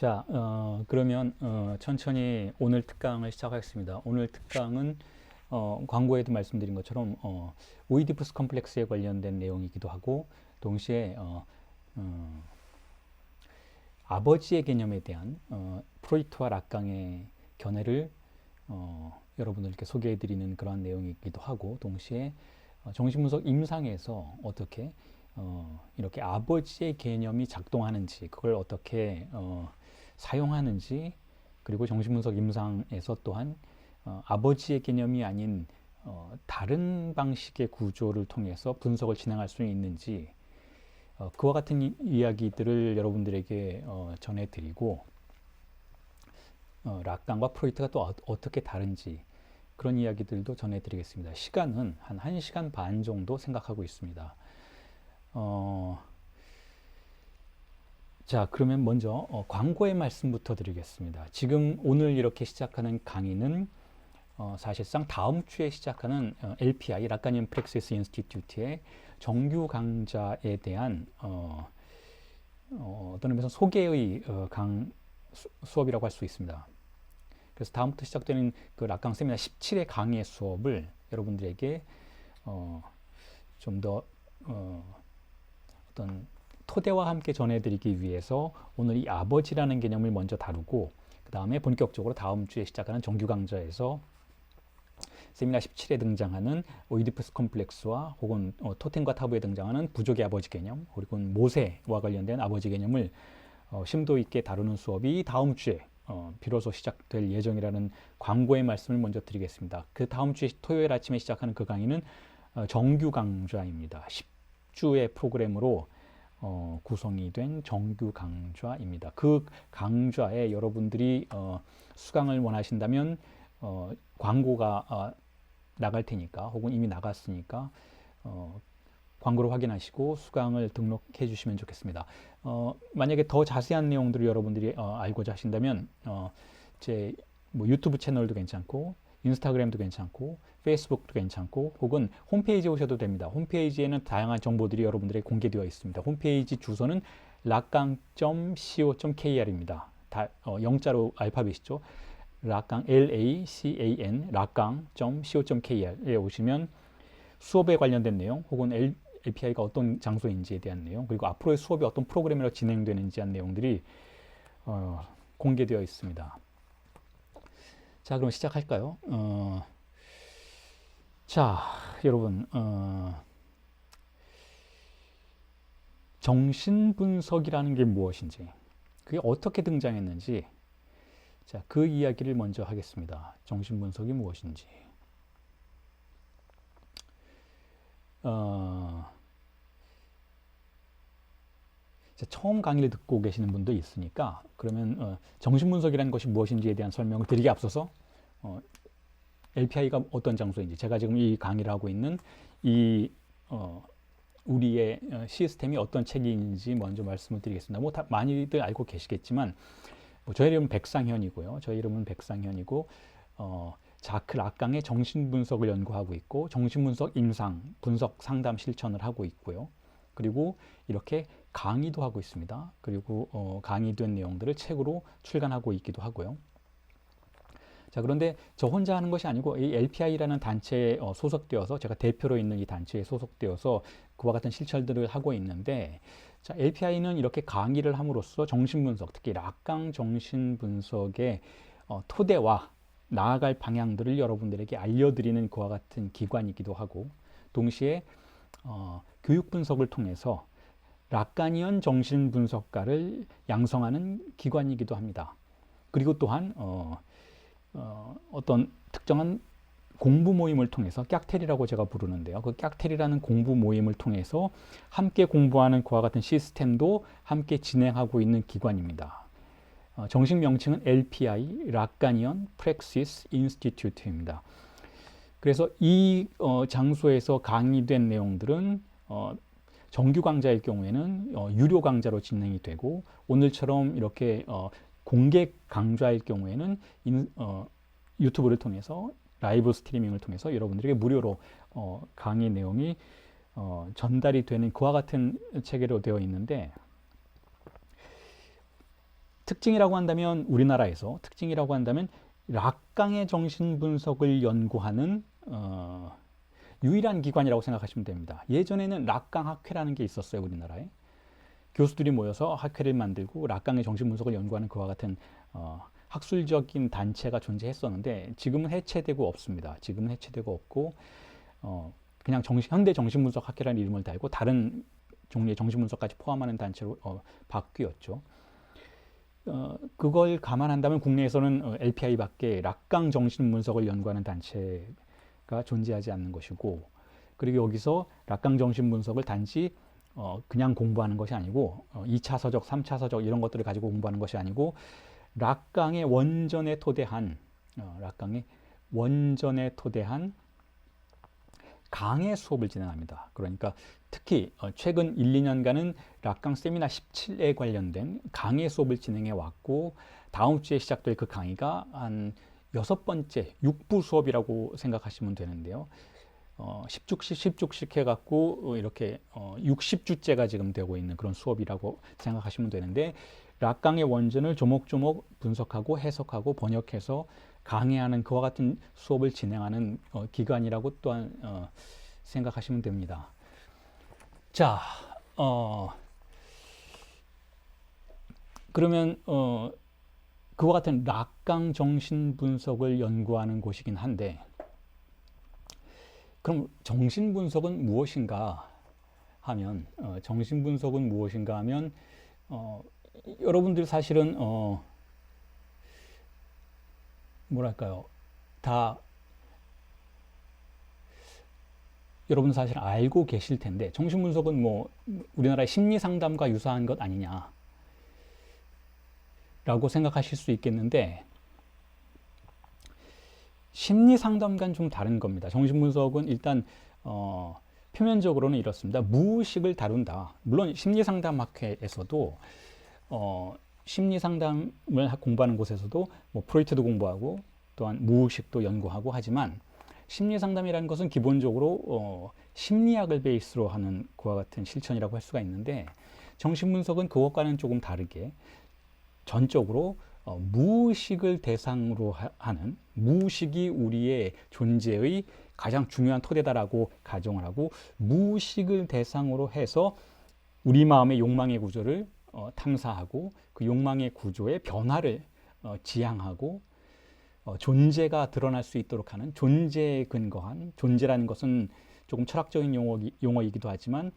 자, 그러면 천천히 오늘 특강을 시작하겠습니다. 오늘 특강은 광고에도 말씀드린 것처럼 오이디푸스 컴플렉스에 관련된 내용이기도 하고 동시에 아버지의 개념에 대한 프로이트와 락강의 견해를 여러분들께 소개해드리는 그러한 내용이기도 하고 동시에 정신분석 임상에서 어떻게 이렇게 아버지의 개념이 작동하는지 그걸 어떻게 사용하는지 그리고 정신분석 임상에서 또한 아버지의 개념이 아닌 다른 방식의 구조를 통해서 분석을 진행할 수 있는지 그와 같은 이야기들을 여러분들에게 전해드리고 락강과 프로이트가 또 어떻게 다른지 그런 이야기들도 전해드리겠습니다. 시간은 한 1시간 반 정도 생각하고 있습니다. 자, 그러면 먼저 광고의 말씀부터 드리겠습니다. 지금 오늘 이렇게 시작하는 강의는 사실상 다음 주에 시작하는 LPI, 락카니안 프랙시스 인스티튜트의 정규 강좌에 대한 어떤 의미에서 소개의 수업이라고 할 수 있습니다. 그래서 다음부터 시작되는 그 락강 세미나 17회 강의 수업을 여러분들에게 좀 더 어떤 토대와 함께 전해드리기 위해서 오늘 이 아버지라는 개념을 먼저 다루고 그 다음에 본격적으로 다음 주에 시작하는 정규 강좌에서 세미나 17에 등장하는 오이디푸스 컴플렉스와 혹은 토템과 타부에 등장하는 부족의 아버지 개념 그리고 모세와 관련된 아버지 개념을 심도 있게 다루는 수업이 다음 주에 비로소 시작될 예정이라는 광고의 말씀을 먼저 드리겠습니다. 그 다음 주 토요일 아침에 시작하는 그 강의는 정규 강좌입니다. 10주의 프로그램으로 구성이 된 정규 강좌입니다. 그 강좌에 여러분들이 수강을 원하신다면 광고가 나갈 테니까 혹은 이미 나갔으니까 광고를 확인하시고 수강을 등록해 주시면 좋겠습니다. 만약에 더 자세한 내용들을 여러분들이 알고자 하신다면 제 유튜브 채널도 괜찮고 인스타그램도 괜찮고 페이스북도 괜찮고 혹은 홈페이지에 오셔도 됩니다. 홈페이지에는 다양한 정보들이 여러분들에게 공개되어 있습니다. 홈페이지 주소는 락강.co.kr입니다. 다 영자로 알파벳이죠. 락강 LACAN 락강.co.kr에 오시면 수업에 관련된 내용 혹은 LPI가 어떤 장소인지에 대한 내용 그리고 앞으로의 수업이 어떤 프로그램으로 진행되는지 한 내용들이 공개되어 있습니다. 자, 그럼 시작할까요? 자, 여러분 정신분석이라는 게 무엇인지 그게 어떻게 등장했는지 자, 그 이야기를 먼저 하겠습니다. 정신분석이 무엇인지 처음 강의를 듣고 계시는 분도 있으니까 그러면 정신분석이라는 것이 무엇인지에 대한 설명을 드리기 앞서서 LPI가 어떤 장소인지 제가 지금 이 강의를 하고 있는 이 우리의 시스템이 어떤 책인지 먼저 말씀을 드리겠습니다. 뭐 다 많이들 알고 계시겠지만 저희 이름은 백상현이고요. 저희 이름은 백상현이고 자크 락강의 정신분석을 연구하고 있고 정신분석 임상, 분석 상담 실천을 하고 있고요. 그리고 이렇게 강의도 하고 있습니다. 그리고 강의된 내용들을 책으로 출간하고 있기도 하고요. 자, 그런데 저 혼자 하는 것이 아니고 이 LPI라는 단체에 소속되어서 제가 대표로 있는 이 단체에 소속되어서 그와 같은 실천들을 하고 있는데 자, LPI는 이렇게 강의를 함으로써 정신분석, 특히 락강 정신분석의 토대와 나아갈 방향들을 여러분들에게 알려드리는 그와 같은 기관이기도 하고 동시에 교육 분석을 통해서 락카니언 정신분석가를 양성하는 기관이기도 합니다. 그리고 또한 어떤 특정한 공부 모임을 통해서 깍텔이라고 제가 부르는데요. 그 깍텔이라는 공부 모임을 통해서 함께 공부하는 그와 같은 시스템도 함께 진행하고 있는 기관입니다. 정식 명칭은 LPI, 락카니언 프랙시스 인스티튜트입니다. 그래서 이 장소에서 강의된 내용들은 정규 강좌일 경우에는 유료 강좌로 진행이 되고 오늘처럼 이렇게 공개 강좌일 경우에는 유튜브를 통해서 라이브 스트리밍을 통해서 여러분들에게 무료로 강의 내용이 전달이 되는 그와 같은 체계로 되어 있는데 특징이라고 한다면 우리나라에서 특징이라고 한다면 락강의 정신 분석을 연구하는 유일한 기관이라고 생각하시면 됩니다. 예전에는 락강 학회라는 게 있었어요, 우리나라에. 교수들이 모여서 학회를 만들고 락강의 정신 분석을 연구하는 그와 같은 학술적인 단체가 존재했었는데 지금은 해체되고 없습니다. 지금은 해체되고 없고 그냥 현대 정신분석 학회라는 이름을 달고 다른 종류의 정신분석까지 포함하는 단체로 바뀌었죠. 그걸 감안한다면 국내에서는 LPI밖에 락강 정신분석을 연구하는 단체가 존재하지 않는 것이고, 그리고 여기서 락강 정신분석을 단지 그냥 공부하는 것이 아니고 2차 서적, 3차 서적 이런 것들을 가지고 공부하는 것이 아니고 락강의 원전에 토대한 강의 수업을 진행합니다. 그러니까 특히 최근 1, 2년간은 락강 세미나 17에 관련된 강의 수업을 진행해 왔고 다음 주에 시작될 그 강의가 한 6번째 6부 수업이라고 생각하시면 되는데요. 10주씩 해갖고 이렇게 60주째가 지금 되고 있는 그런 수업이라고 생각하시면 되는데 락강의 원전을 조목조목 분석하고 해석하고 번역해서 강의하는 그와 같은 수업을 진행하는 기관이라고 또한 생각하시면 됩니다. 자, 그러면 그와 같은 락강 정신 분석을 연구하는 곳이긴 한데 그럼 정신 분석은 무엇인가 하면 여러분들 사실은 뭐랄까요, 여러분 사실 알고 계실 텐데 정신분석은 뭐 우리나라의 심리상담과 유사한 것 아니냐 라고 생각하실 수 있겠는데 심리상담과는 좀 다른 겁니다. 정신분석은 일단 표면적으로는 이렇습니다. 무의식을 다룬다. 물론 심리상담학회에서도 심리상담을 공부하는 곳에서도 뭐 프로이트도 공부하고 또한 무의식도 연구하고 하지만 심리상담이라는 것은 기본적으로 심리학을 베이스로 하는 그와 같은 실천이라고 할 수가 있는데 정신분석은 그것과는 조금 다르게 전적으로 무의식을 대상으로 하는 무의식이 우리의 존재의 가장 중요한 토대다라고 가정을 하고 무의식을 대상으로 해서 우리 마음의 욕망의 구조를 탐사하고 그 욕망의 구조의 변화를 지향하고 존재가 드러날 수 있도록 하는 존재에 근거한 존재라는 것은 조금 철학적인 용어이기도 하지만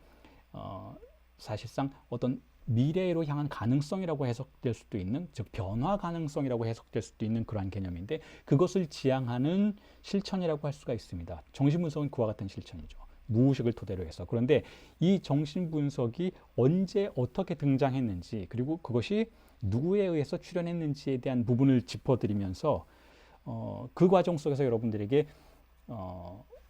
사실상 어떤 미래로 향한 가능성이라고 해석될 수도 있는 즉 변화 가능성이라고 해석될 수도 있는 그러한 개념인데 그것을 지향하는 실천이라고 할 수가 있습니다. 정신분석은 그와 같은 실천이죠. 무의식을 토대로 해서. 그런데 이 정신분석이 언제 어떻게 등장했는지 그리고 그것이 누구에 의해서 출현했는지에 대한 부분을 짚어드리면서 그 과정 속에서 여러분들에게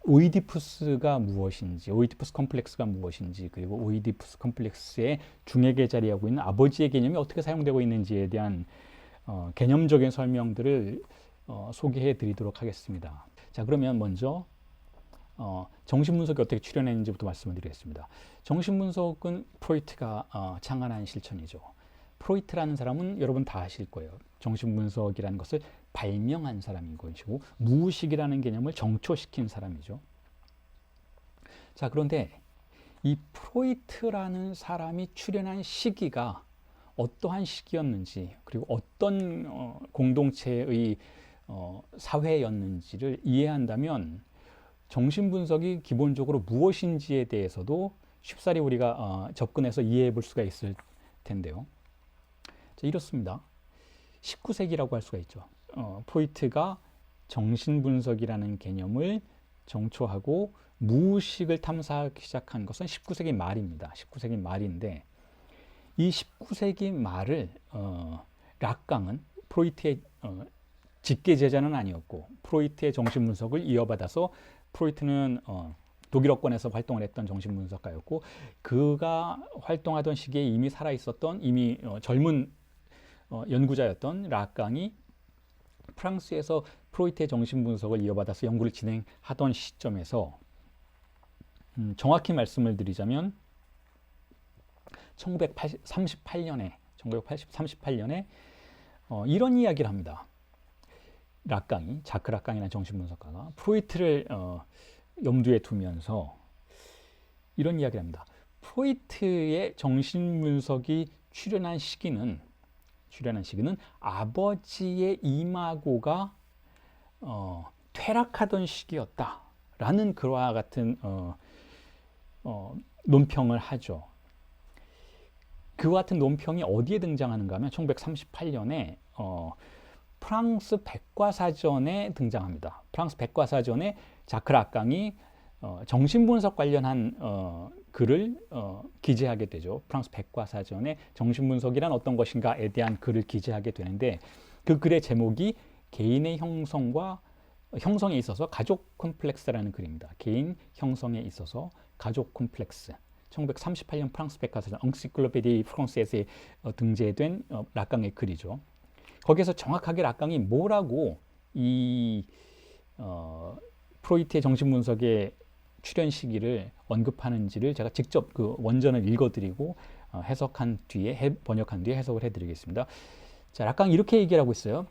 오이디푸스가 무엇인지, 오이디푸스 컴플렉스가 무엇인지, 그리고 오이디푸스 컴플렉스의 중액에 자리하고 있는 아버지의 개념이 어떻게 사용되고 있는지에 대한 개념적인 설명들을 소개해 드리도록 하겠습니다. 자, 그러면 먼저 정신분석이 어떻게 출현했는지부터 말씀을 드리겠습니다. 정신분석은 프로이트가 창안한 실천이죠. 프로이트라는 사람은 여러분 다 아실 거예요. 정신분석이라는 것을 발명한 사람인 것이고 무의식이라는 개념을 정초시킨 사람이죠. 자, 그런데 이 프로이트라는 사람이 출현한 시기가 어떠한 시기였는지 그리고 어떤 공동체의 사회였는지를 이해한다면 정신분석이 기본적으로 무엇인지에 대해서도 쉽사리 우리가 접근해서 이해해 볼 수가 있을 텐데요. 자, 이렇습니다. 19세기라고 할 수가 있죠. 프로이트가 정신분석이라는 개념을 정초하고 무의식을 탐사하기 시작한 것은 19세기 말입니다. 19세기 말인데 이 19세기 말을 락강은 프로이트의 직계 제자는 아니었고 프로이트의 정신분석을 이어받아서 프로이트는 독일어권에서 활동을 했던 정신분석가였고 그가 활동하던 시기에 이미 살아있었던 이미 젊은 연구자였던 락강이 프랑스에서 프로이트의 정신분석을 이어받아서 연구를 진행하던 시점에서 정확히 말씀을 드리자면 1938년에 이런 이야기를 합니다. 락강이, 자크 락강이라는 정신분석가가 프로이트를 염두에 두면서 이런 이야기를 합니다. 프로이트의 정신분석이 출현한 시기는 아버지의 이마고가 퇴락하던 시기였다라는 그와 같은 논평을 하죠. 그와 같은 논평이 어디에 등장하는가 하면 1938년에 프랑스 백과사전에 등장합니다. 프랑스 백과사전에 자크 락강이 정신분석 관련한 글을 기재하게 되죠. 프랑스 백과사전에 정신분석이란 어떤 것인가에 대한 글을 기재하게 되는데 그 글의 제목이 개인의 형성에 있어서 가족 콤플렉스라는 글입니다. 개인 형성에 있어서 가족 콤플렉스. 1938년 프랑스 백과사전 엉시클로페디 프랑스에서 등재된 락강의 글이죠. 거기에서 정확하게 락강이 뭐라고 이 프로이트의 정신분석의 출현 시기를 언급하는지를 제가 직접 그 원전을 읽어드리고 번역한 뒤에 해석을 해드리겠습니다. 자, 락강이 이렇게 얘기를 하고 있어요.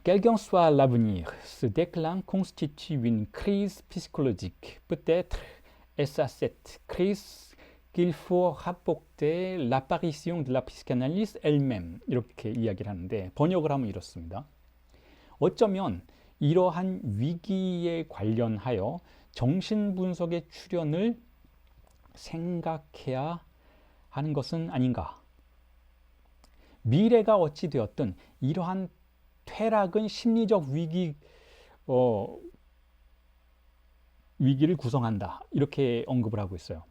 Quelqu'un soit l'avenir, ce déclin constitue une crise psychologique. Peut-être est-ce à cette crise qu'il faut rapporter l'apparition de la psychanalyse elle-même. 이렇게 이야기를 하는데 번역을 하면 이렇습니다. 어쩌면 이러한 위기에 관련하여 정신분석의 출현을 생각해야 하는 것은 아닌가. 미래가 어찌 되었든 이러한 퇴락은 심리적 위기를 구성한다. 이렇게 언급을 하고 있어요.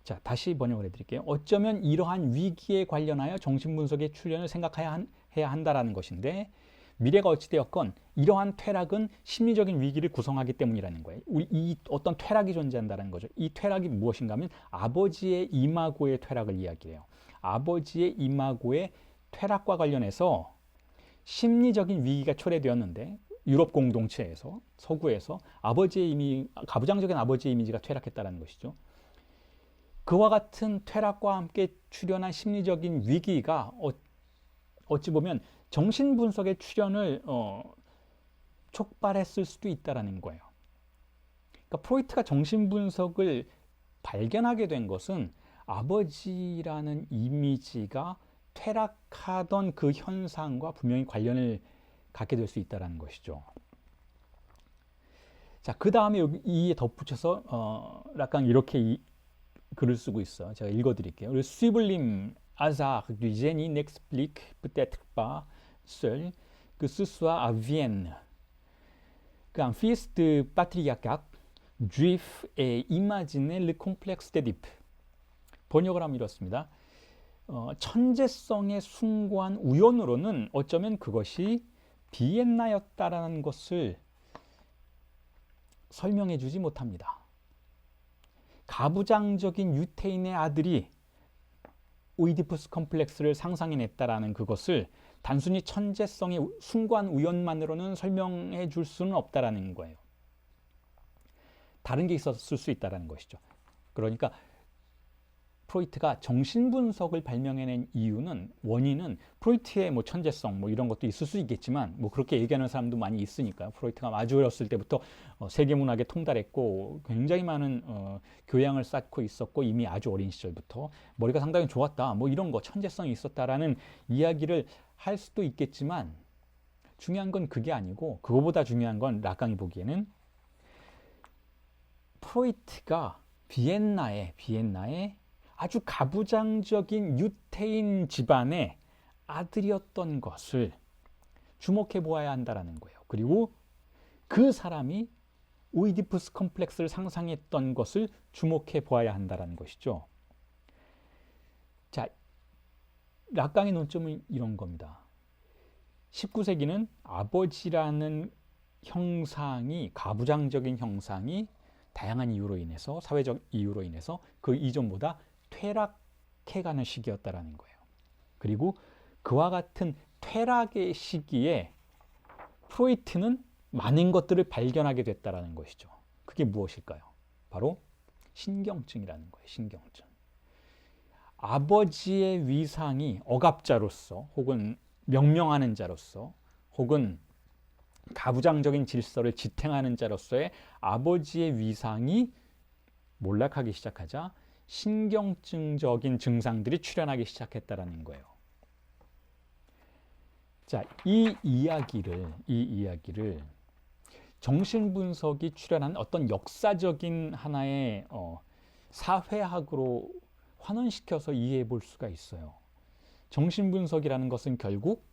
자, 다시 번역을 해드릴게요. 어쩌면 이러한 위기에 관련하여 정신분석의 출현을 생각해야 한다라는 것인데 미래가 어찌되었건 이러한 퇴락은 심리적인 위기를 구성하기 때문이라는 거예요. 이 어떤 퇴락이 존재한다는 거죠. 이 퇴락이 무엇인가 하면 아버지의 이마고의 퇴락을 이야기해요. 아버지의 이마고의 퇴락과 관련해서 심리적인 위기가 초래되었는데 유럽 공동체에서 서구에서 가부장적인 아버지의 이미지가 퇴락했다는 것이죠. 그와 같은 퇴락과 함께 출현한 심리적인 위기가 어찌 보면 정신분석의 출현을 촉발했을 수도 있다는 거예요. 그러니까 프로이트가 정신분석을 발견하게 된 것은 아버지라는 이미지가 퇴락하던 그 현상과 분명히 관련을 갖게 될 수 있다는 것이죠. 자, 그 다음에 이에 덧붙여서 락강 이렇게 글을 쓰고 있어. 제가 읽어드릴게요. Le sublime hasard du génie n'explique peut-être pas seul que ce soit à Vienne qu'un fils de patriarcat juif ait imaginé le complexe d'Édipe. 번역을 하면 이렇습니다. 천재성의 숭고한 우연으로는 어쩌면 그것이 비엔나였다라는 것을 설명해 주지 못합니다. 가부장적인 유태인의 아들이 오이디푸스 컴플렉스를 상상해냈다라는 그것을 단순히 천재성의 숭고한 우연만으로는 설명해 줄 수는 없다라는 거예요. 다른 게 있었을 수 있다라는 것이죠. 그러니까 프로이트가 정신분석을 발명해낸 원인은 프로이트의 천재성 이런 것도 있을 수 있겠지만 그렇게 얘기하는 사람도 많이 있으니까 프로이트가 아주 어렸을 때부터 세계문학에 통달했고 굉장히 많은 교양을 쌓고 있었고 이미 아주 어린 시절부터 머리가 상당히 좋았다 이런 거 천재성이 있었다라는 이야기를 할 수도 있겠지만 중요한 건 그게 아니고 그거보다 중요한 건 락강이 보기에는 프로이트가 비엔나에 아주 가부장적인 유태인 집안의 아들이었던 것을 주목해 보아야 한다는 거예요. 그리고 그 사람이 오이디푸스 컴플렉스를 상상했던 것을 주목해 보아야 한다는 것이죠. 자, 락강의 논점은 이런 겁니다. 19세기는 아버지라는 가부장적인 형상이 다양한 이유로 인해서, 사회적 이유로 인해서 그 이전보다 퇴락해가는 시기였다라는 거예요. 그리고 그와 같은 퇴락의 시기에 프로이트는 많은 것들을 발견하게 됐다라는 것이죠. 그게 무엇일까요? 바로 신경증이라는 거예요. 신경증. 아버지의 위상이 억압자로서 혹은 명명하는 자로서 혹은 가부장적인 질서를 지탱하는 자로서의 아버지의 위상이 몰락하기 시작하자 신경증적인 증상들이 출현하기 시작했다라는 거예요. 자, 이 이야기를 정신분석이 출현한 어떤 역사적인 하나의 사회학으로 환원시켜서 이해해 볼 수가 있어요. 정신분석이라는 것은 결국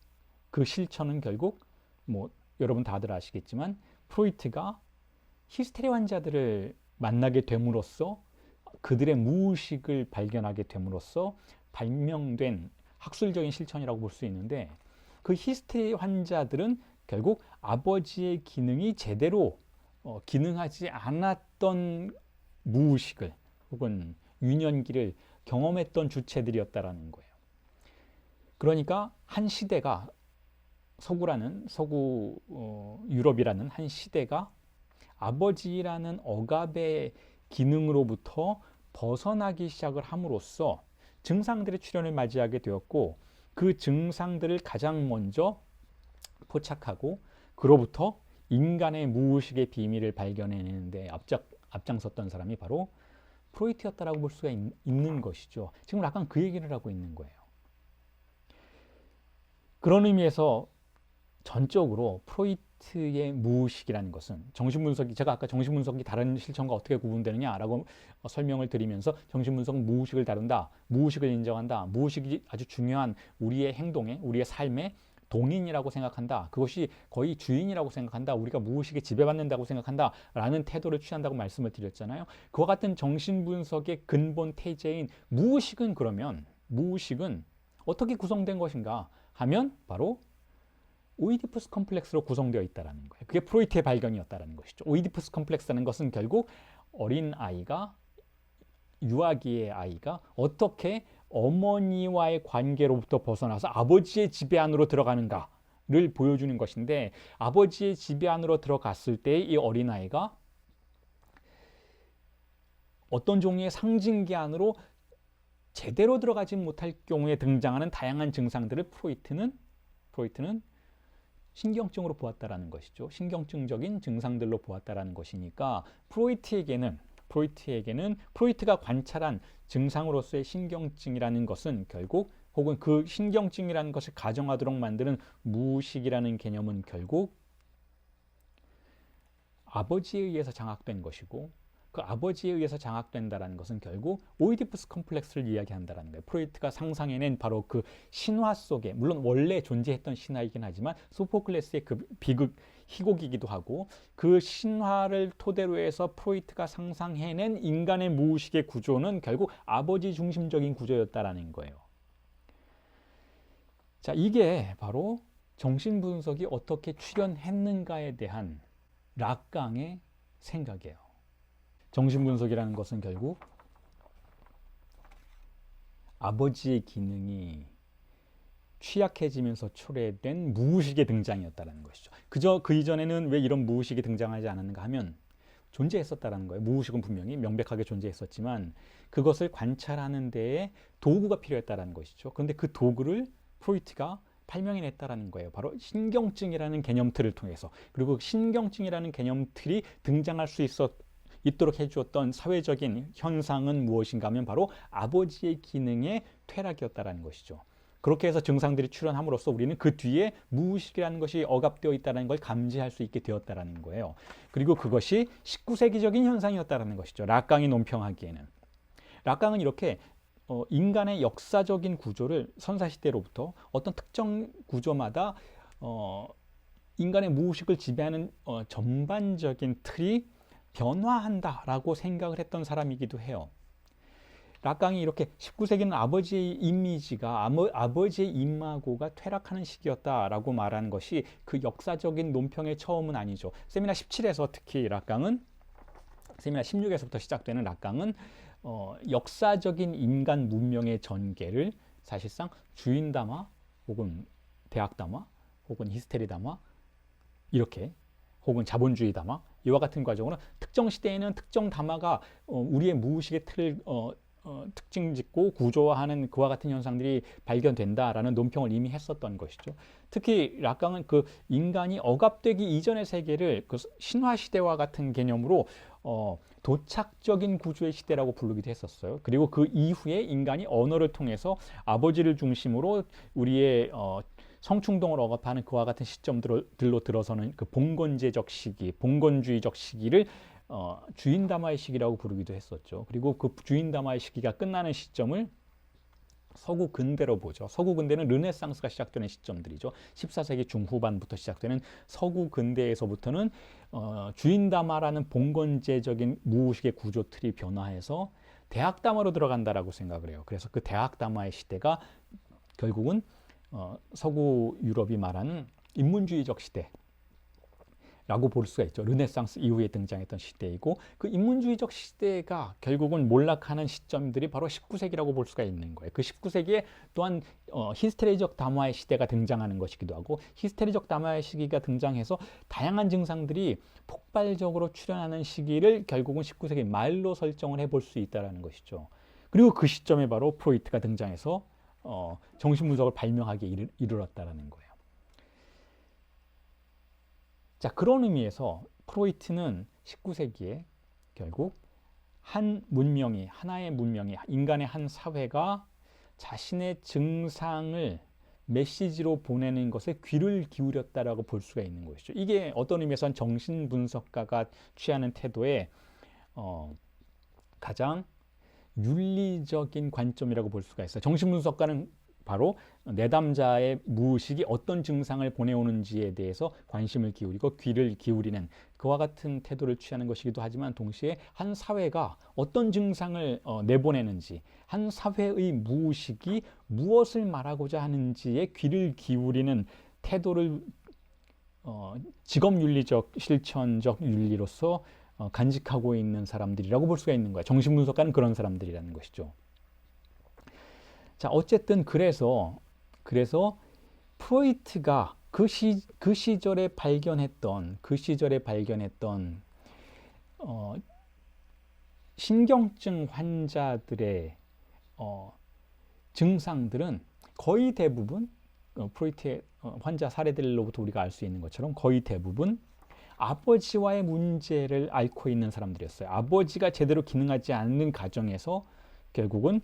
그 실천은 결국 뭐 여러분 다들 아시겠지만 프로이트가 히스테리 환자들을 만나게 됨으로써 그들의 무의식을 발견하게 됨으로써 발명된 학술적인 실천이라고 볼 수 있는데 그 히스테리 환자들은 결국 아버지의 기능이 제대로 기능하지 않았던 무의식을 혹은 유년기를 경험했던 주체들이었다라는 거예요. 그러니까 한 시대가 서구 유럽이라는 한 시대가 아버지라는 억압의 기능으로부터 벗어나기 시작을 함으로써 증상들의 출현을 맞이하게 되었고 그 증상들을 가장 먼저 포착하고 그로부터 인간의 무의식의 비밀을 발견해내는데 앞장섰던 사람이 바로 프로이트였다라고 볼 수가 있는 것이죠. 지금 약간 그 얘기를 하고 있는 거예요. 그런 의미에서 전적으로 프로이트의 무의식이라는 것은 정신분석이 제가 아까 정신분석이 다른 실천과 어떻게 구분되느냐라고 설명을 드리면서 정신분석은 무의식을 다룬다, 무의식을 인정한다, 무의식이 아주 중요한 우리의 행동에 우리의 삶에 동인이라고 생각한다, 그것이 거의 주인이라고 생각한다, 우리가 무의식에 지배받는다고 생각한다 라는 태도를 취한다고 말씀을 드렸잖아요. 그와 같은 정신분석의 근본 태제인 무의식은 그러면 무의식은 어떻게 구성된 것인가 하면 바로 오이디푸스 컴플렉스로 구성되어 있다는 거예요. 그게 프로이트의 발견이었다는 것이죠. 오이디푸스 컴플렉스라는 것은 결국 어린 아이가, 유아기의 아이가 어떻게 어머니와의 관계로부터 벗어나서 아버지의 지배 안으로 들어가는가를 보여주는 것인데, 아버지의 지배 안으로 들어갔을 때 이 어린아이가 어떤 종류의 상징기 안으로 제대로 들어가지 못할 경우에 등장하는 다양한 증상들을 프로이트는 신경증으로 보았다라는 것이죠. 신경증적인 증상들로 보았다라는 것이니까 프로이트가 관찰한 증상으로서의 신경증이라는 것은 결국 혹은 그 신경증이라는 것을 가정하도록 만드는 무의식이라는 개념은 결국 아버지에 의해서 장악된 것이고, 그 아버지에 의해서 장악된다는 것은 결국 오이디푸스 컴플렉스를 이야기한다는 거예요. 프로이트가 상상해낸 바로 그 신화 속에, 물론 원래 존재했던 신화이긴 하지만 소포클레스의 그 비극 희곡이기도 하고, 그 신화를 토대로 해서 프로이트가 상상해낸 인간의 무의식의 구조는 결국 아버지 중심적인 구조였다라는 거예요. 자, 이게 바로 정신분석이 어떻게 출현했는가에 대한 락강의 생각이에요. 정신분석이라는 것은 결국 아버지의 기능이 취약해지면서 초래된 무의식의 등장이었다는 것이죠. 그저 그 이전에는 왜 이런 무의식이 등장하지 않았는가 하면 존재했었다는 거예요. 무의식은 분명히 명백하게 존재했었지만 그것을 관찰하는 데에 도구가 필요했다는 것이죠. 그런데 그 도구를 프로이트가 발명해냈다는 거예요. 바로 신경증이라는 개념틀을 통해서. 그리고 신경증이라는 개념틀이 등장할 수 있도록 해주었던 사회적인 현상은 무엇인가 하면 바로 아버지의 기능의 퇴락이었다는 것이죠. 그렇게 해서 증상들이 출현함으로써 우리는 그 뒤에 무의식이라는 것이 억압되어 있다는 걸 감지할 수 있게 되었다는 거예요. 그리고 그것이 19세기적인 현상이었다는 것이죠. 락강이 논평하기에는. 락강은 이렇게 인간의 역사적인 구조를 선사시대로부터 어떤 특정 구조마다 인간의 무의식을 지배하는 전반적인 틀이 변화한다라고 생각을 했던 사람이기도 해요. 락강이 이렇게 19세기는 아버지의 이미지가 아버지의 이마고가 퇴락하는 시기였다라고 말하는 것이 그 역사적인 논평의 처음은 아니죠. 세미나 17에서 특히 락강은, 세미나 16에서부터 시작되는 락강은 역사적인 인간 문명의 전개를 사실상 주인 담화 혹은 대학 담화 혹은 히스테리 담화 이렇게 혹은 자본주의 담화 이와 같은 과정으로 특정 시대에는 특정 담화가 우리의 무의식의 틀을 특징 짓고 구조화하는 그와 같은 현상들이 발견된다라는 논평을 이미 했었던 것이죠. 특히 락강은 그 인간이 억압되기 이전의 세계를 그 신화 시대와 같은 개념으로 도착적인 구조의 시대라고 부르기도 했었어요. 그리고 그 이후에 인간이 언어를 통해서 아버지를 중심으로 우리의 성충동을 억압하는 그와 같은 시점들로 들어서는 그 봉건제적 시기, 봉건주의적 시기를 주인담화의 시기라고 부르기도 했었죠. 그리고 그 주인담화의 시기가 끝나는 시점을 서구 근대로 보죠. 서구 근대는 르네상스가 시작되는 시점들이죠. 14세기 중후반부터 시작되는 서구 근대에서부터는 주인담화라는 봉건제적인 무의식의 구조 틀이 변화해서 대학담화로 들어간다라고 생각을 해요. 그래서 그 대학담화의 시대가 결국은 서구 유럽이 말하는 인문주의적 시대라고 볼 수가 있죠. 르네상스 이후에 등장했던 시대이고 그 인문주의적 시대가 결국은 몰락하는 시점들이 바로 19세기라고 볼 수가 있는 거예요. 그 19세기에 또한 히스테리적 담화의 시대가 등장하는 것이기도 하고 히스테리적 담화의 시기가 등장해서 다양한 증상들이 폭발적으로 출현하는 시기를 결국은 19세기 말로 설정을 해볼 수 있다는 것이죠. 그리고 그 시점에 바로 프로이트가 등장해서 정신분석을 발명하기에 이르렀다는 거예요. 자, 그런 의미에서 프로이트는 19세기에 결국 한 문명이, 하나의 문명이, 인간의 한 사회가 자신의 증상을 메시지로 보내는 것에 귀를 기울였다라고 볼 수가 있는 것이죠. 이게 어떤 의미에서는 정신분석가가 취하는 태도의 가장 윤리적인 관점이라고 볼 수가 있어요. 정신분석가는 바로 내담자의 무의식이 어떤 증상을 보내오는지에 대해서 관심을 기울이고 귀를 기울이는 그와 같은 태도를 취하는 것이기도 하지만 동시에 한 사회가 어떤 증상을 내보내는지, 한 사회의 무의식이 무엇을 말하고자 하는지에 귀를 기울이는 태도를 직업윤리적, 실천적 윤리로서 간직하고 있는 사람들이라고 볼 수가 있는 거야. 정신분석가는 그런 사람들이라는 것이죠. 자, 어쨌든 그래서 프로이트가 그 시절에 발견했던 신경증 환자들의 증상들은 거의 대부분 프로이트의 환자 사례들로부터 우리가 알 수 있는 것처럼 거의 대부분 아버지와의 문제를 앓고 있는 사람들이었어요. 아버지가 제대로 기능하지 않는 가정에서 결국은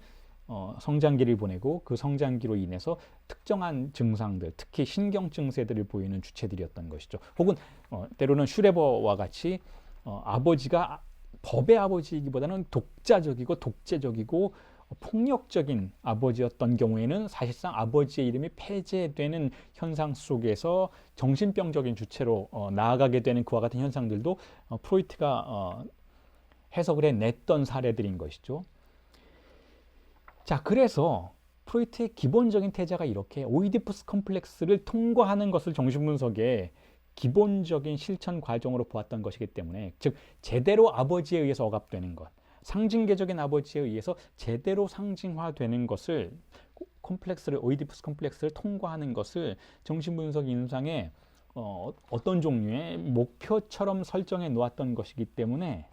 성장기를 보내고 그 성장기로 인해서 특정한 증상들, 특히 신경증세들을 보이는 주체들이었던 것이죠. 혹은 때로는 슈레버와 같이 아버지가 법의 아버지이기보다는 독자적이고 독재적이고 폭력적인 아버지였던 경우에는 사실상 아버지의 이름이 폐지되는 현상 속에서 정신병적인 주체로 나아가게 되는 그와 같은 현상들도 프로이트가 해석을 해냈던 사례들인 것이죠. 자, 그래서 프로이트의 기본적인 태자가 이렇게 오이디푸스 컴플렉스를 통과하는 것을 정신분석의 기본적인 실천 과정으로 보았던 것이기 때문에, 즉 제대로 아버지에 의해서 억압되는 것, 상징계적인 아버지에 의해서 제대로 상징화되는 것을, 오이디푸스 컴플렉스를 통과하는 것을 정신분석 임상의 어떤 종류의 목표처럼 설정해 놓았던 것이기 때문에,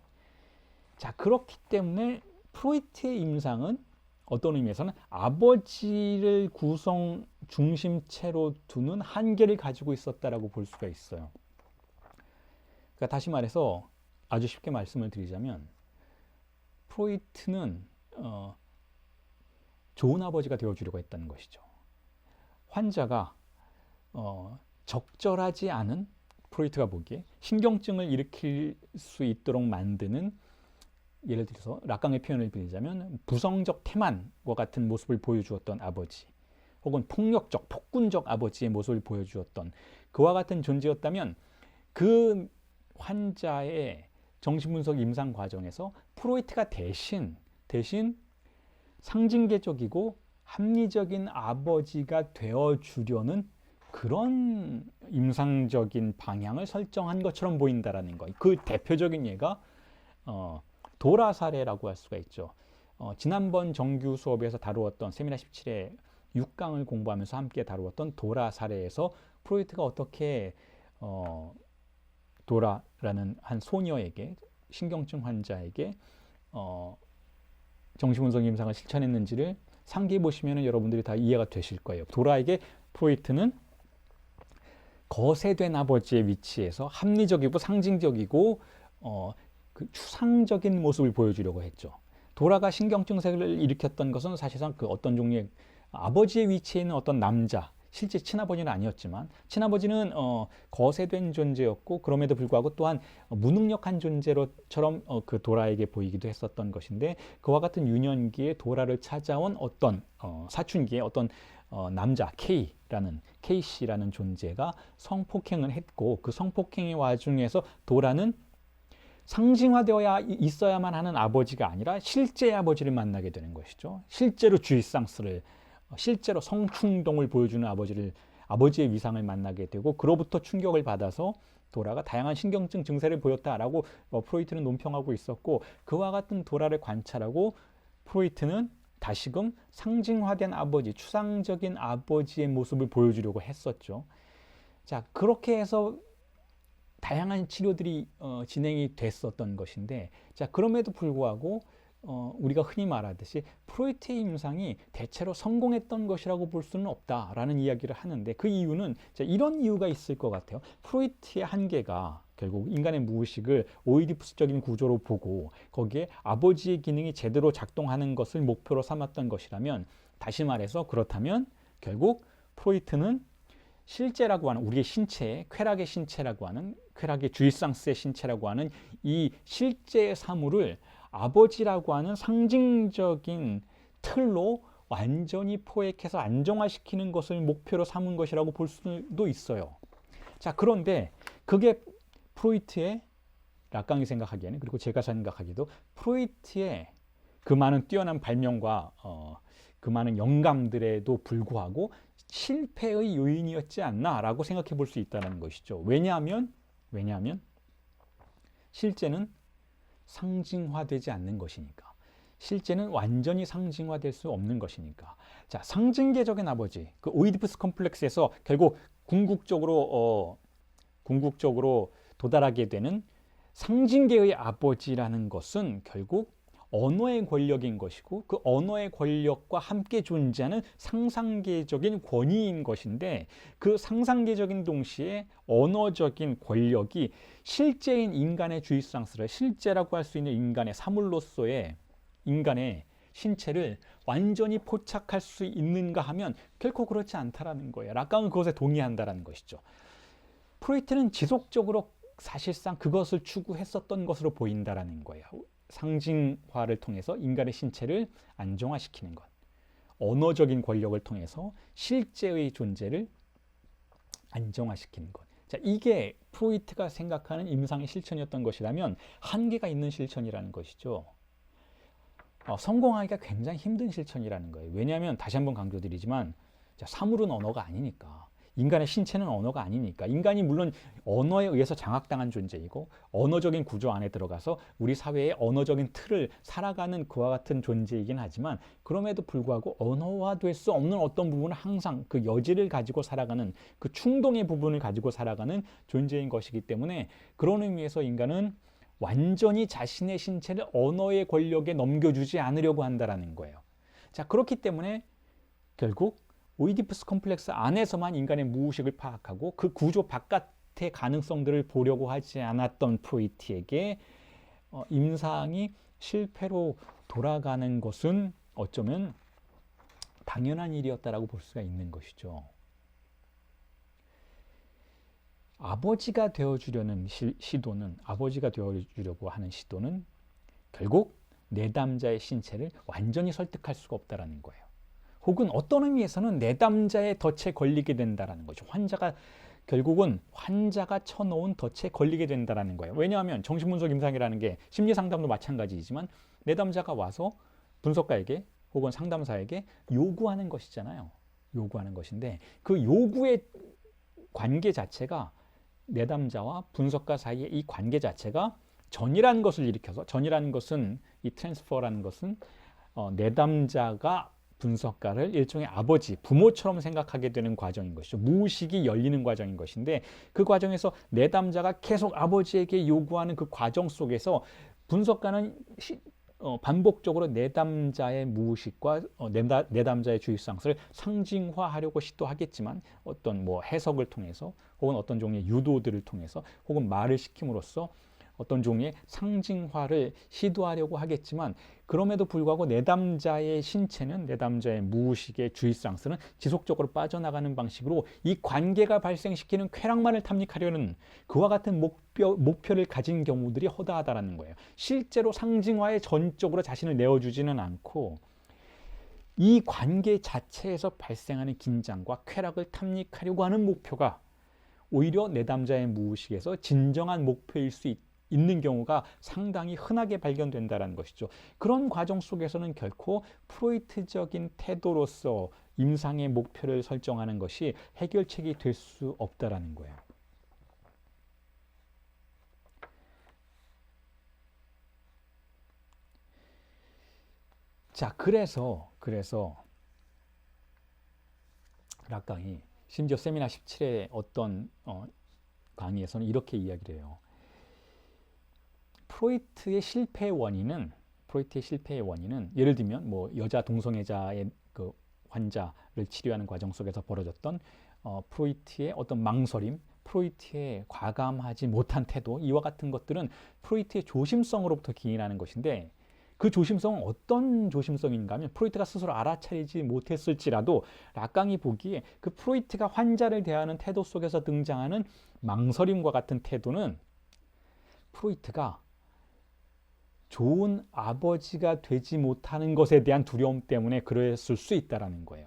자, 그렇기 때문에 프로이트의 임상은 어떤 의미에서는 아버지를 구성 중심체로 두는 한계를 가지고 있었다라고 볼 수가 있어요. 그러니까 다시 말해서 아주 쉽게 말씀을 드리자면 프로이트는 좋은 아버지가 되어주려고 했다는 것이죠. 환자가 적절하지 않은, 프로이트가 보기에 신경증을 일으킬 수 있도록 만드는, 예를 들어서 락강의 표현을 빌리자면 부성적 태만과 같은 모습을 보여주었던 아버지, 혹은 폭력적, 폭군적 아버지의 모습을 보여주었던 그와 같은 존재였다면 그 환자의 정신분석 임상 과정에서 프로이트가 대신 상징계적이고 합리적인 아버지가 되어주려는 그런 임상적인 방향을 설정한 것처럼 보인다라는 것. 그 대표적인 예가 도라 사례라고 할 수가 있죠. 지난번 정규 수업에서 다루었던 세미나 17회 6강을 공부하면서 함께 다루었던 도라 사례에서 프로이트가 어떻게 도라라는 한 소녀에게, 신경증 환자에게 정신분석 임상을 실천했는지를 상기해 보시면 여러분들이 다 이해가 되실 거예요. 도라에게 프로이트는 거세된 아버지의 위치에서 합리적이고 상징적이고 그 추상적인 모습을 보여주려고 했죠. 도라가 신경 증세를 일으켰던 것은 사실상 그 어떤 종류의 아버지의 위치에 있는 어떤 남자, 실제 친아버지는 아니었지만 친아버지는 거세된 존재였고 그럼에도 불구하고 또한 무능력한 존재로처럼 그 도라에게 보이기도 했었던 것인데 그와 같은 유년기에 도라를 찾아온 어떤 사춘기의 어떤 남자 K씨라는 존재가 성폭행을 했고 그 성폭행의 와중에서 도라는 상징화되어야 있어야만 하는 아버지가 아니라 실제의 아버지를 만나게 되는 것이죠. 실제로 주의상스를 실제로 성충동을 보여주는 아버지의 위상을 만나게 되고 그로부터 충격을 받아서 도라가 다양한 신경증 증세를 보였다라고 프로이트는 논평하고 있었고 그와 같은 도라를 관찰하고 프로이트는 다시금 상징화된 아버지, 추상적인 아버지의 모습을 보여주려고 했었죠. 자, 그렇게 해서 다양한 치료들이 진행이 됐었던 것인데 자, 그럼에도 불구하고 우리가 흔히 말하듯이 프로이트의 임상이 대체로 성공했던 것이라고 볼 수는 없다라는 이야기를 하는데 그 이유는 이런 이유가 있을 것 같아요. 프로이트의 한계가 결국 인간의 무의식을 오이디푸스적인 구조로 보고 거기에 아버지의 기능이 제대로 작동하는 것을 목표로 삼았던 것이라면 다시 말해서 그렇다면 결국 프로이트는 실제라고 하는 우리의 신체, 쾌락의 신체라고 하는 쾌락의 주의상스의 신체라고 하는 이 실제의 사물을 아버지라고 하는 상징적인 틀로 완전히 포획해서 안정화시키는 것을 목표로 삼은 것이라고 볼 수도 있어요. 자, 그런데 그게 프로이트의 락강이 생각하기에는 그리고 제가 생각하기도 프로이트의 그 많은 뛰어난 발명과 그 많은 영감들에도 불구하고 실패의 요인이었지 않나라고 생각해 볼 수 있다는 것이죠. 왜냐하면 실제는 상징화되지 않는 것이니까. 실제는 완전히 상징화될 수 없는 것이니까. 자, 상징계적인 아버지, 그 오이디푸스 컴플렉스에서 결국 궁극적으로 도달하게 되는 상징계의 아버지라는 것은 결국 언어의 권력인 것이고 그 언어의 권력과 함께 존재하는 상상계적인 권위인 것인데 그 상상계적인 동시에 언어적인 권력이 실제인 인간의 주의상스를 실제라고 할 수 있는 인간의 사물로서의 인간의 신체를 완전히 포착할 수 있는가 하면 결코 그렇지 않다라는 거예요. 락강은 그것에 동의한다라는 것이죠. 프로이트는 지속적으로 사실상 그것을 추구했었던 것으로 보인다라는 거예요. 상징화를 통해서 인간의 신체를 안정화시키는 것, 언어적인 권력을 통해서 실제의 존재를 안정화시키는 것. 자, 이게 프로이트가 생각하는 임상의 실천이었던 것이라면 한계가 있는 실천이라는 것이죠. 성공하기가 굉장히 힘든 실천이라는 거예요. 왜냐하면 다시 한번 강조드리지만 자, 사물은 언어가 아니니까. 인간의 신체는 언어가 아니니까 인간이 물론 언어에 의해서 장악당한 존재이고 언어적인 구조 안에 들어가서 우리 사회의 언어적인 틀을 살아가는 그와 같은 존재이긴 하지만 그럼에도 불구하고 언어화될 수 없는 어떤 부분은 항상 그 여지를 가지고 살아가는 그 충동의 부분을 가지고 살아가는 존재인 것이기 때문에 그런 의미에서 인간은 완전히 자신의 신체를 언어의 권력에 넘겨주지 않으려고 한다는 거예요. 자, 그렇기 때문에 결국 오이디푸스 컴플렉스 안에서만 인간의 무의식을 파악하고 그 구조 바깥의 가능성들을 보려고 하지 않았던 프로이트에게 임상이 실패로 돌아가는 것은 어쩌면 당연한 일이었다라고 볼 수가 있는 것이죠. 아버지가 되어주려는 시도는 아버지가 되어주려고 하는 시도는 결국 내담자의 신체를 완전히 설득할 수가 없다라는 거예요. 혹은 어떤 의미에서는 내담자의 덫에 걸리게 된다라는 거죠. 결국은 환자가 쳐놓은 덫에 걸리게 된다라는 거예요. 왜냐하면 정신분석 임상이라는 게 심리상담도 마찬가지이지만 내담자가 와서 분석가에게 혹은 상담사에게 요구하는 것이잖아요. 요구하는 것인데 그 요구의 관계 자체가 내담자와 분석가 사이의 이 관계 자체가 전이라는 것을 일으켜서 전이라는 것은 이 트랜스퍼라는 것은 내담자가 분석가를 일종의 아버지, 부모처럼 생각하게 되는 과정인 것이죠. 무의식이 열리는 과정인 것인데 그 과정에서 내담자가 계속 아버지에게 요구하는 그 과정 속에서 분석가는 반복적으로 내담자의 무의식과 내담자의 주의상실을 상징화하려고 시도하겠지만 어떤 뭐 해석을 통해서 혹은 어떤 종류의 유도들을 통해서 혹은 말을 시킴으로써 어떤 종류의 상징화를 시도하려고 하겠지만 그럼에도 불구하고 내담자의 신체는 내담자의 무의식의 주의상실은 지속적으로 빠져나가는 방식으로 이 관계가 발생시키는 쾌락만을 탐닉하려는 그와 같은 목표를 가진 경우들이 허다하다라는 거예요. 실제로 상징화에 전적으로 자신을 내어주지는 않고 이 관계 자체에서 발생하는 긴장과 쾌락을 탐닉하려고 하는 목표가 오히려 내담자의 무의식에서 진정한 목표일 수 있는 경우가 상당히 흔하게 발견된다는 것이죠. 그런 과정 속에서는 결코 프로이트적인 태도로서 임상의 목표를 설정하는 것이 해결책이 될 수 없다라는 거예요. 자, 그래서 락강이 심지어 세미나 17의 어떤 강의에서는 이렇게 이야기를 해요. 프로이트의 실패의 원인은 예를 들면 뭐 여자 동성애자의 그 환자를 치료하는 과정 속에서 벌어졌던 프로이트의 어떤 망설임, 프로이트의 과감하지 못한 태도, 이와 같은 것들은 프로이트의 조심성으로부터 기인하는 것인데 그 조심성은 어떤 조심성인가 하면 프로이트가 스스로 알아차리지 못했을지라도 락강이 보기에 그 프로이트가 환자를 대하는 태도 속에서 등장하는 망설임과 같은 태도는 프로이트가 좋은 아버지가 되지 못하는 것에 대한 두려움 때문에 그랬을 수 있다는 거예요.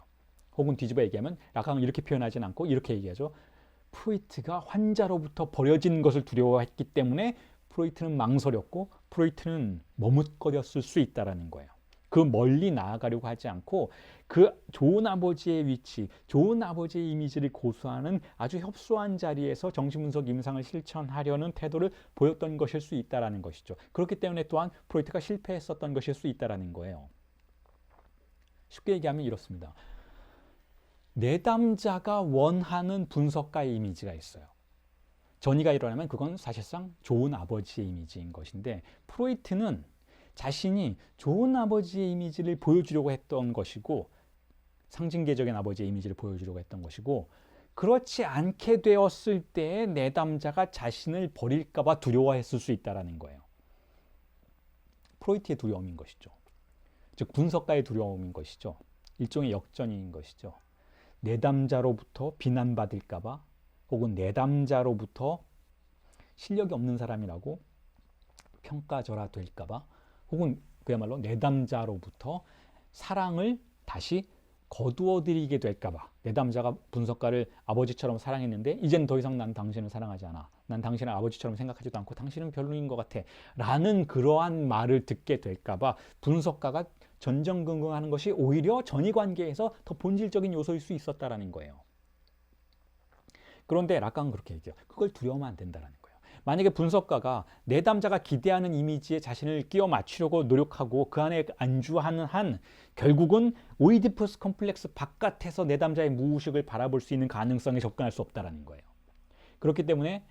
혹은 뒤집어 얘기하면 락강은 이렇게 표현하진 않고 이렇게 얘기하죠. 프로이트가 환자로부터 버려진 것을 두려워했기 때문에 프로이트는 망설였고 프로이트는 머뭇거렸을 수 있다는 거예요. 그 멀리 나아가려고 하지 않고 그 좋은 아버지의 위치, 좋은 아버지의 이미지를 고수하는 아주 협소한 자리에서 정신분석 임상을 실천하려는 태도를 보였던 것일 수 있다는 것이죠. 그렇기 때문에 또한 프로이트가 실패했었던 것일 수 있다는 거예요. 쉽게 얘기하면 이렇습니다. 내담자가 원하는 분석가의 이미지가 있어요. 전이가 일어나면 그건 사실상 좋은 아버지의 이미지인 것인데 프로이트는 자신이 좋은 아버지의 이미지를 보여주려고 했던 것이고 상징계적인 아버지의 이미지를 보여주려고 했던 것이고 그렇지 않게 되었을 때의 내담자가 자신을 버릴까 봐 두려워했을 수 있다는 거예요. 프로이트의 두려움인 것이죠. 즉 분석가의 두려움인 것이죠. 일종의 역전인 것이죠. 내담자로부터 비난받을까 봐 혹은 내담자로부터 실력이 없는 사람이라고 평가절하될까 봐 혹은 그야말로 내담자로부터 사랑을 다시 거두어들이게 될까 봐 내담자가 분석가를 아버지처럼 사랑했는데 이젠 더 이상 난 당신을 사랑하지 않아. 난 당신을 아버지처럼 생각하지도 않고 당신은 별로인 것 같아. 라는 그러한 말을 듣게 될까 봐 분석가가 전전긍긍하는 것이 오히려 전이관계에서 더 본질적인 요소일 수 있었다라는 거예요. 그런데 락강은 그렇게 얘기해요. 그걸 두려워하면 안 된다는 거예요. 만약에 분석가가 내담자가 기대하는 이미지에 자신을 끼워 맞추려고 노력하고 그 안에 안주하는 한 결국은 오이디푸스 컴플렉스 바깥에서 내담자의 무의식을 바라볼 수 있는 가능성에 접근할 수 없다는 거예요. 그렇기 때문에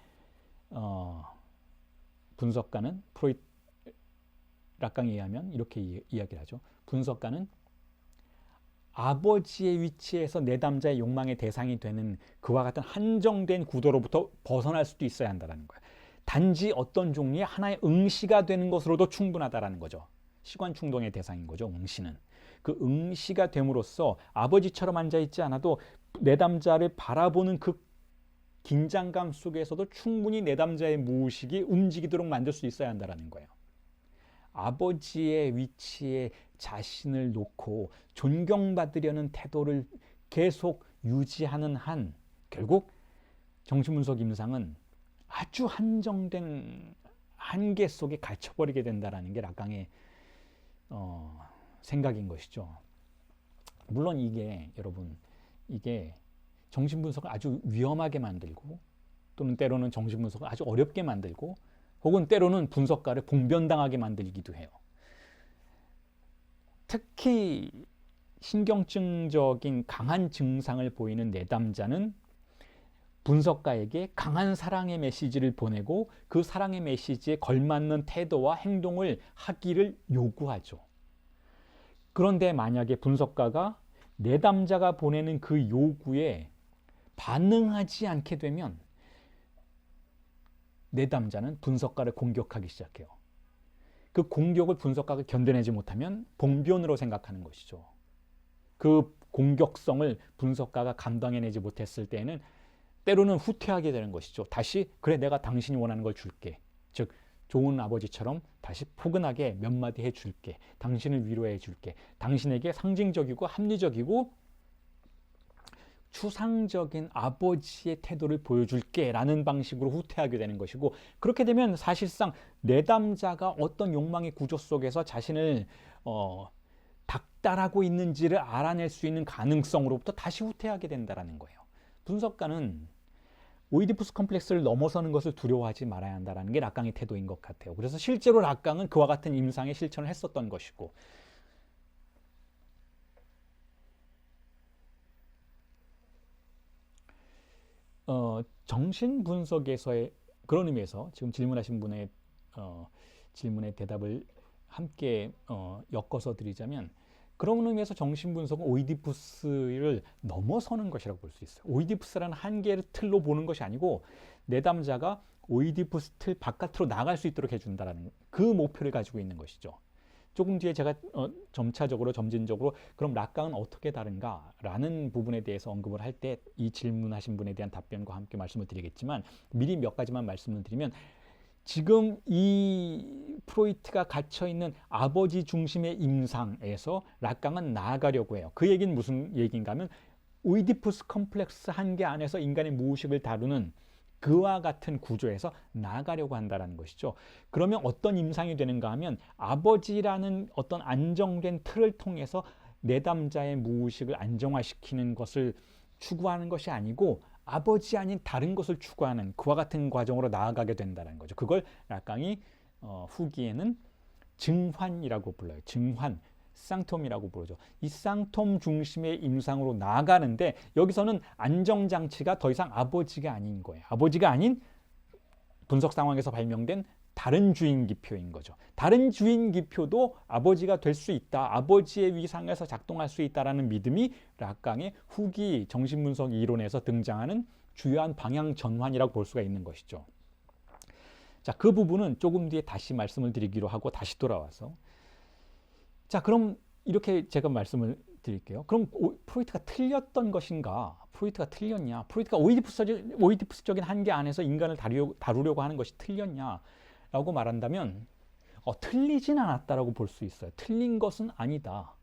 분석가는 락강에 의하면 이렇게 이야기를 하죠. 분석가는 아버지의 위치에서 내담자의 욕망의 대상이 되는 그와 같은 한정된 구도로부터 벗어날 수도 있어야 한다는 거예요. 단지 어떤 종류의 하나의 응시가 되는 것으로도 충분하다는 거죠. 시관충동의 대상인 거죠. 응시는. 그 응시가 됨으로써 아버지처럼 앉아있지 않아도 내담자를 바라보는 그 긴장감 속에서도 충분히 내담자의 무의식이 움직이도록 만들 수 있어야 한다는 거예요. 아버지의 위치에 자신을 놓고 존경받으려는 태도를 계속 유지하는 한 결국 정신분석 임상은 아주 한정된 한계 속에 갇혀버리게 된다는 게 락강의 생각인 것이죠. 물론 이게 여러분 이게 정신분석을 아주 위험하게 만들고 또는 때로는 정신분석을 아주 어렵게 만들고 혹은 때로는 분석가를 봉변당하게 만들기도 해요. 특히 신경증적인 강한 증상을 보이는 내담자는 분석가에게 강한 사랑의 메시지를 보내고 그 사랑의 메시지에 걸맞는 태도와 행동을 하기를 요구하죠. 그런데 만약에 분석가가 내담자가 보내는 그 요구에 반응하지 않게 되면 내담자는 분석가를 공격하기 시작해요. 그 공격을 분석가가 견뎌내지 못하면 봉변으로 생각하는 것이죠. 그 공격성을 분석가가 감당해내지 못했을 때에는 때로는 후퇴하게 되는 것이죠. 다시 그래 내가 당신이 원하는 걸 줄게. 즉 좋은 아버지처럼 다시 포근하게 몇 마디 해줄게. 당신을 위로해 줄게. 당신에게 상징적이고 합리적이고 추상적인 아버지의 태도를 보여줄게 라는 방식으로 후퇴하게 되는 것이고, 그렇게 되면 사실상 내담자가 어떤 욕망의 구조 속에서 자신을 닥달하고 있는지를 알아낼 수 있는 가능성으로부터 다시 후퇴하게 된다는 거예요. 분석가는 오이디푸스 컴플렉스를 넘어서는 것을 두려워하지 말아야 한다는 게 락강의 태도인 것 같아요. 그래서 실제로 락강은 그와 같은 임상의 실천을 했었던 것이고, 정신분석에서의 그런 의미에서 지금 질문하신 분의 질문의 대답을 함께 엮어서 드리자면, 그런 의미에서 정신분석은 오이디푸스를 넘어서는 것이라고 볼 수 있어요. 오이디푸스라는 한계의 틀로 보는 것이 아니고 내담자가 오이디푸스 틀 바깥으로 나갈 수 있도록 해준다는 그 목표를 가지고 있는 것이죠. 조금 뒤에 제가 점진적으로 그럼 락강은 어떻게 다른가 라는 부분에 대해서 언급을 할 때 이 질문하신 분에 대한 답변과 함께 말씀을 드리겠지만, 미리 몇 가지만 말씀을 드리면, 지금 이 프로이트가 갇혀있는 아버지 중심의 임상에서 락강은 나아가려고 해요. 그 얘기는 무슨 얘기인가 하면 오이디푸스 컴플렉스 한계 안에서 인간의 무의식을 다루는 그와 같은 구조에서 나아가려고 한다는 것이죠. 그러면 어떤 임상이 되는가 하면 아버지라는 어떤 안정된 틀을 통해서 내담자의 무의식을 안정화시키는 것을 추구하는 것이 아니고 아버지 아닌 다른 것을 추구하는 그와 같은 과정으로 나아가게 된다는 거죠. 그걸 락강이 후기에는 증환이라고 불러요. 증환, 쌍톰이라고 부르죠. 이 쌍톰 중심의 임상으로 나아가는데 여기서는 안정장치가 더 이상 아버지가 아닌 거예요. 아버지가 아닌 분석 상황에서 발명된 다른 주인기표인 거죠. 다른 주인기표도 아버지가 될 수 있다. 아버지의 위상에서 작동할 수 있다라는 믿음이 락강의 후기 정신분석 이론에서 등장하는 주요한 방향 전환이라고 볼 수가 있는 것이죠. 자, 그 부분은 조금 뒤에 다시 말씀을 드리기로 하고 다시 돌아와서, 자, 그럼 이렇게 제가 말씀을 드릴게요. 그럼 프로이트가 틀렸던 것인가? 프로이트가 틀렸냐? 프로이트가 오이디푸스적인 한계 안에서 인간을 다루려고 하는 것이 틀렸냐? 라고 말한다면 틀리진 않았다라고 볼 수 있어요. 틀린 것은 아니다.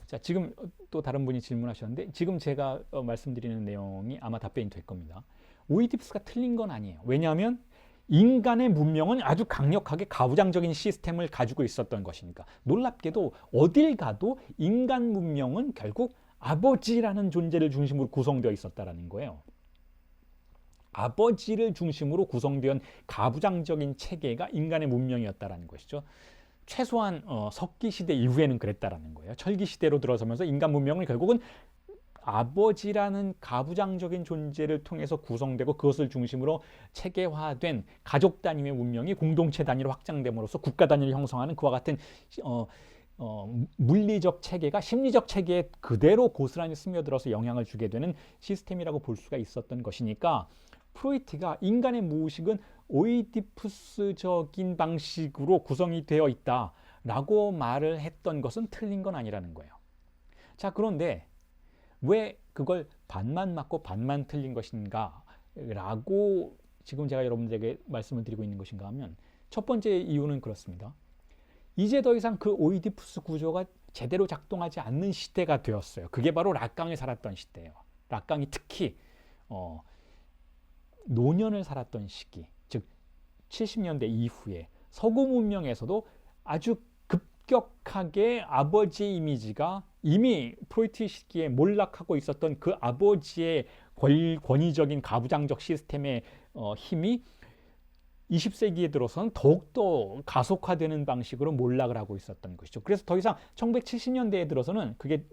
자, 지금 또 다른 분이 질문하셨는데 지금 제가 말씀드리는 내용이 아마 답변이 될 겁니다. 오이디푸스가 틀린 건 아니에요. 왜냐하면 인간의 문명은 아주 강력하게 가부장적인 시스템을 가지고 있었던 것이니까. 놀랍게도 어딜 가도 인간 문명은 결국 아버지라는 존재를 중심으로 구성되어 있었다는 거예요. 아버지를 중심으로 구성된 가부장적인 체계가 인간의 문명이었다는 것이죠. 최소한 석기시대 이후에는 그랬다라는 거예요. 철기시대로 들어서면서 인간 문명은 결국은 아버지라는 가부장적인 존재를 통해서 구성되고 그것을 중심으로 체계화된 가족 단위의 문명이 공동체 단위로 확장됨으로써 국가 단위를 형성하는 그와 같은 물리적 체계가 심리적 체계에 그대로 고스란히 스며들어서 영향을 주게 되는 시스템이라고 볼 수가 있었던 것이니까, 프로이트가 인간의 무의식은 오이디푸스적인 방식으로 구성이 되어 있다라고 말을 했던 것은 틀린 건 아니라는 거예요. 자, 그런데 왜 그걸 반만 맞고 반만 틀린 것인가 라고 지금 제가 여러분들에게 말씀을 드리고 있는 것인가 하면, 첫 번째 이유는 그렇습니다. 이제 더 이상 그 오이디푸스 구조가 제대로 작동하지 않는 시대가 되었어요. 그게 바로 락강이 살았던 시대예요. 락강이 특히 노년을 살았던 시기, 즉 70년대 이후에 서구 문명에서도 아주 급격하게 아버지 이미지가 이미 프로이트 시기에 몰락하고 있었던 그 아버지의 권위적인 가부장적 시스템의 힘이 20세기에 들어서는 더욱더 가속화되는 방식으로 몰락을 하고 있었던 것이죠. 그래서 더 이상 1970년대에 들어서는 그게